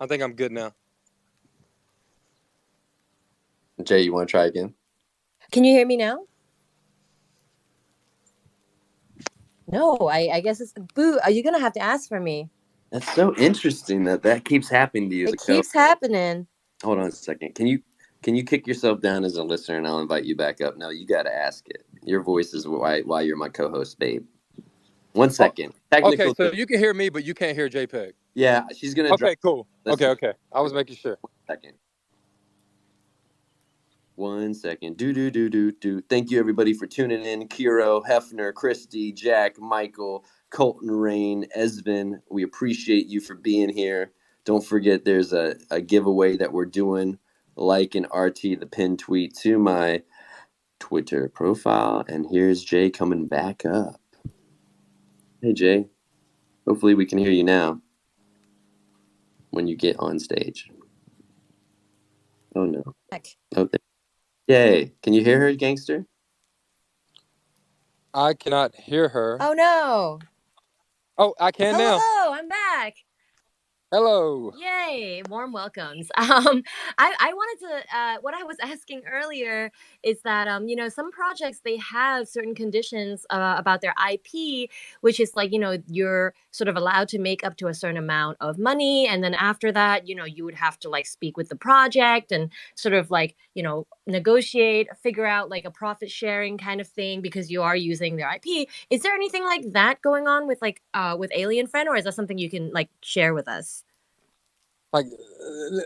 I think I'm good now. Jay, you want to try again? Can you hear me now? No, I guess it's Boo. Are you gonna have to ask for me? That's so interesting that keeps happening to you. It keeps happening. Hold on a second. Can you kick yourself down as a listener and I'll invite you back up? No, you got to ask it. Your voice is why you're my co-host, babe. 1 second. Technical. Okay, so you can hear me, but you can't hear JPEG. Yeah, she's gonna drop. Okay, cool. Okay. I was making sure. 1 second. 1 second. Do. Thank you everybody for tuning in. Kiro, Hefner, Christy, Jack, Michael, Colton, Rain, Esvin. We appreciate you for being here. Don't forget there's a giveaway that we're doing. Like an RT the pin tweet to my Twitter profile. And here's Jay coming back up. Hey Jay. Hopefully we can hear you now when you get on stage. Oh no. Oh, yay. Can you hear her, gangster? I cannot hear her. Oh no. Oh, I can now. Hello, I'm back. Hello. Yay, warm welcomes. I wanted to, what I was asking earlier is that, some projects, they have certain conditions about their IP, which is like, you're sort of allowed to make up to a certain amount of money. And then after that, you would have to like speak with the project and sort of like, negotiate, figure out like a profit sharing kind of thing because you are using their IP. Is there anything like that going on with like, with Alien Friend, or is that something you can like share with us?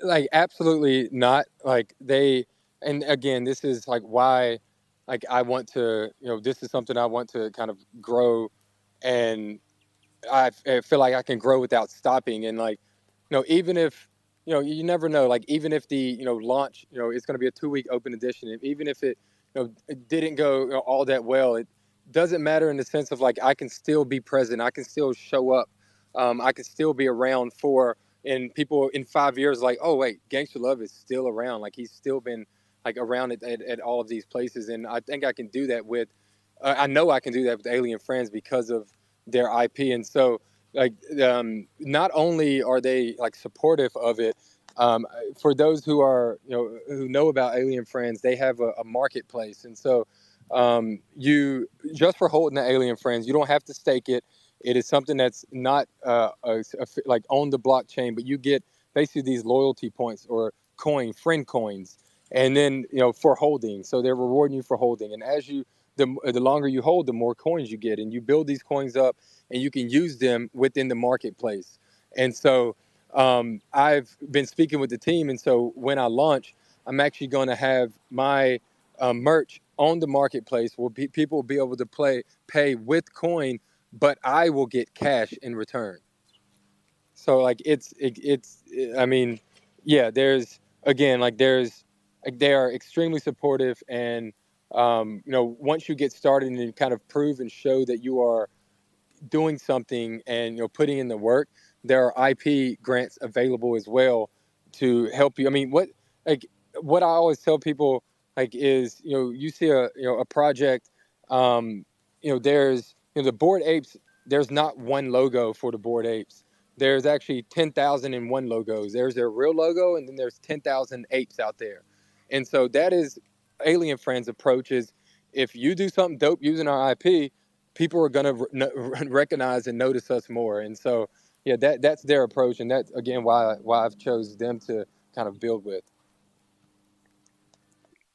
Like absolutely not. Like they, and again, this is like why, like I want to, this is something I want to kind of grow, and I feel like I can grow without stopping. And like, even if, you never know. Like even if the launch, it's going to be a 2-week open edition. Even if it didn't go all that well, it doesn't matter in the sense of like I can still be present. I can still show up. I can still be around for. And people in 5 years like, oh wait, Gangster Love is still around. Like he's still been like around at all of these places, and I think I can do that with. I know I can do that with Alien Friends because of their IP, and so like not only are they like supportive of it, for those who are who know about Alien Friends, they have a marketplace, and so you just for holding the Alien Friends, you don't have to stake it. It is something that's not like on the blockchain, but you get basically these loyalty points or friend coins, and then for holding. So they're rewarding you for holding, and as the longer you hold, the more coins you get, and you build these coins up, and you can use them within the marketplace. And so I've been speaking with the team, and so when I launch, I'm actually going to have my merch on the marketplace where people will be able to pay with coin, but I will get cash in return. So like I mean, yeah, they are extremely supportive, and once you get started and kind of prove and show that you are doing something and putting in the work, there are IP grants available as well to help you. I mean, what I always tell people like is you see a project, there's the Bored Apes. There's not one logo for the Bored Apes. There's actually 10,001 logos. There's their real logo, and then there's 10,000 apes out there. And so that is Alien Friends' approach is if you do something dope using our IP, people are going to recognize and notice us more. And so, yeah, that's their approach. And that's, again, why I've chose them to kind of build with.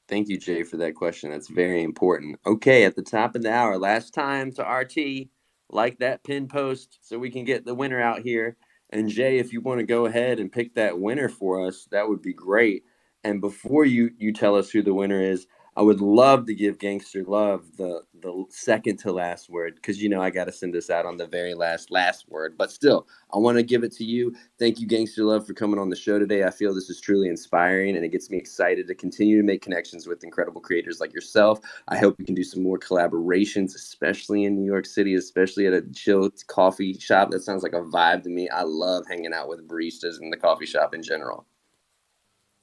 Thank you, Jay, for that question. That's very important. Okay, at the top of the hour, last time to RT, like that pin post so we can get the winner out here. And Jay, if you want to go ahead and pick that winner for us, that would be great. And before you tell us who the winner is, I would love to give Gangster Love the second to last word because I got to send this out on the very last word. But still, I want to give it to you. Thank you, Gangster Love, for coming on the show today. I feel this is truly inspiring, and it gets me excited to continue to make connections with incredible creators like yourself. I hope we can do some more collaborations, especially in New York City, especially at a chill coffee shop. That sounds like a vibe to me. I love hanging out with baristas in the coffee shop in general.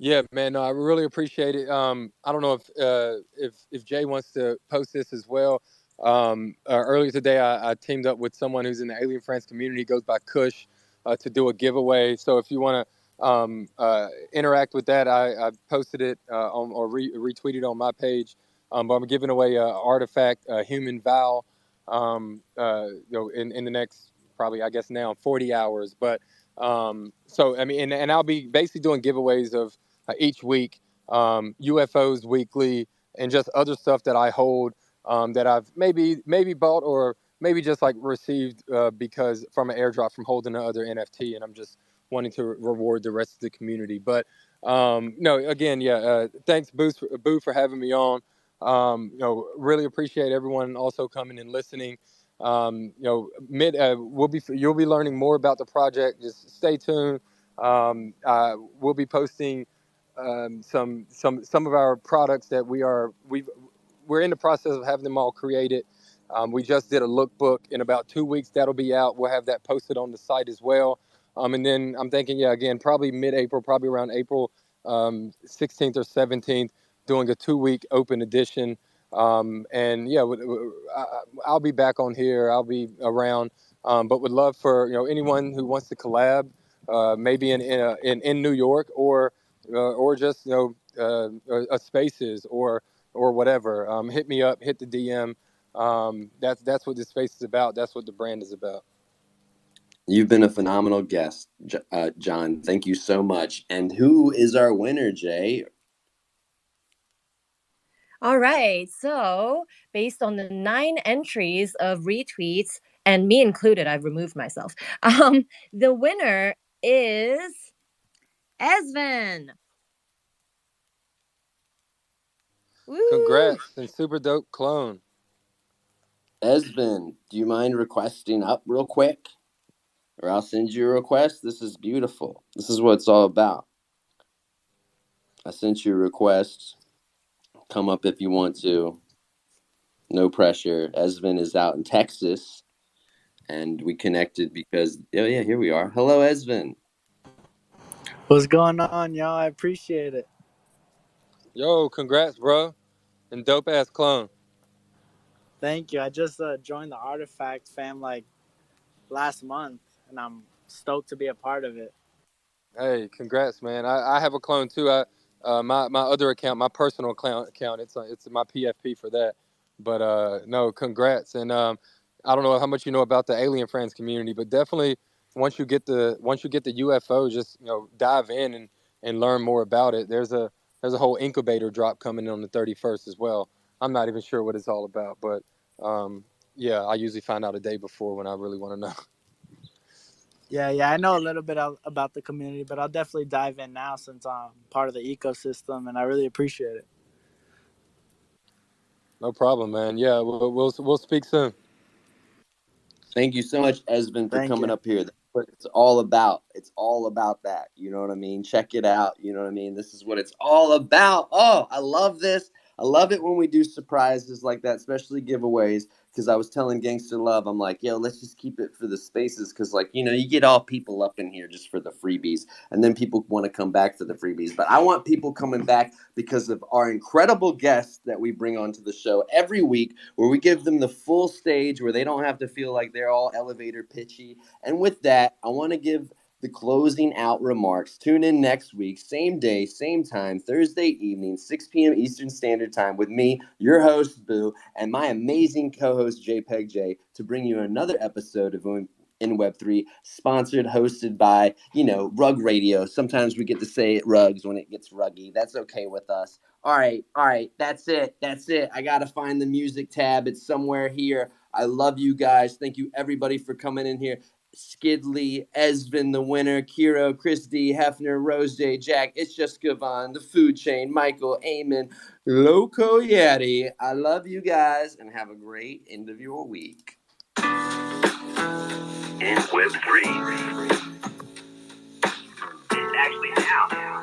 Yeah, man, no, I really appreciate it. I don't know if Jay wants to post this as well. Earlier today, I teamed up with someone who's in the Alien Friends community, goes by Kush, to do a giveaway. So if you want to interact with that, I posted it or retweeted on my page. But I'm giving away an artifact, a human vow, in the next probably, I guess now 40 hours. But so I mean, and I'll be basically doing giveaways of each week, UFOs weekly, and just other stuff that I hold that I've maybe bought or maybe just like received because from an airdrop from holding another NFT, and I'm just wanting to reward the rest of the community. But no, again, yeah, thanks, Boo, for having me on. Really appreciate everyone also coming and listening. You'll be learning more about the project. Just stay tuned. We'll be posting some of our products that we're in the process of having them all created. We just did a lookbook. In about 2 weeks, that'll be out. We'll have that posted on the site as well. And then I'm thinking, yeah, again, probably mid-April, probably around April 16th or 17th, doing a 2-week open edition. And yeah, I'll be back on here. I'll be around, but would love for anyone who wants to collab, maybe in New York or just a Spaces or whatever. Hit me up, hit the DM. That's what this space is about. That's what the brand is about. You've been a phenomenal guest, John. Thank you so much. And who is our winner, Jay? All right. So, based on the 9 entries of retweets, and me included, I've removed myself. The winner is Esvin. Woo! Congrats and super dope clone. Esvin, do you mind requesting up real quick? Or I'll send you a request. This is beautiful. This is what it's all about. I sent you a request. Come up if you want to. No pressure. Esvin is out in Texas. And we connected because, oh yeah, here we are. Hello, Esvin. What's going on, y'all? I appreciate it. Yo, congrats, bro. And dope ass clone. Thank you. I just joined the Artifact fam like last month, and I'm stoked to be a part of it. Hey, congrats, man. I have a clone too. My other account, my personal account, it's my PFP for that. But no, congrats. And I don't know how much you know about the Alien Friends community, but definitely once you get the UFO, just dive in and learn more about it. There's a whole incubator drop coming in on the 31st as well. I'm not even sure what it's all about, but yeah, I usually find out a day before when I really want to know. Yeah, I know a little bit about the community, but I'll definitely dive in now since I'm part of the ecosystem, and I really appreciate it. No problem, man. Yeah, we'll speak soon. Thank you so much, Esvin, for Thank coming you. up here. That's what it's all about. It's all about that. You know what I mean? Check it out. You know what I mean? This is what it's all about. Oh, I love this. I love it when we do surprises like that, especially giveaways. Because I was telling Gangster Love, I'm like, yo, let's just keep it for the spaces. Because, like, you get all people up in here just for the freebies. And then people want to come back for the freebies. But I want people coming back because of our incredible guests that we bring onto the show every week, where we give them the full stage, where they don't have to feel like they're all elevator pitchy. And with that, I want to give the closing out remarks. Tune in next week, same day, same time, Thursday evening, 6 p.m. Eastern Standard Time, with me, your host, Boo, and my amazing co-host, JPEG J, to bring you another episode of in Web3, sponsored, hosted by, Rug Radio. Sometimes we get to say it rugs when it gets ruggy. That's okay with us. All right. That's it. I got to find the music tab. It's somewhere here. I love you guys. Thank you, everybody, for coming in here. Skidley, Esvin, the winner, Kiro, Chris D, Hefner, Rose J, Jack, It's Just Gavon, The Food Chain, Michael, Eamon, Loco Yeti. I love you guys, and have a great end of your week. In Web3, it's actually now.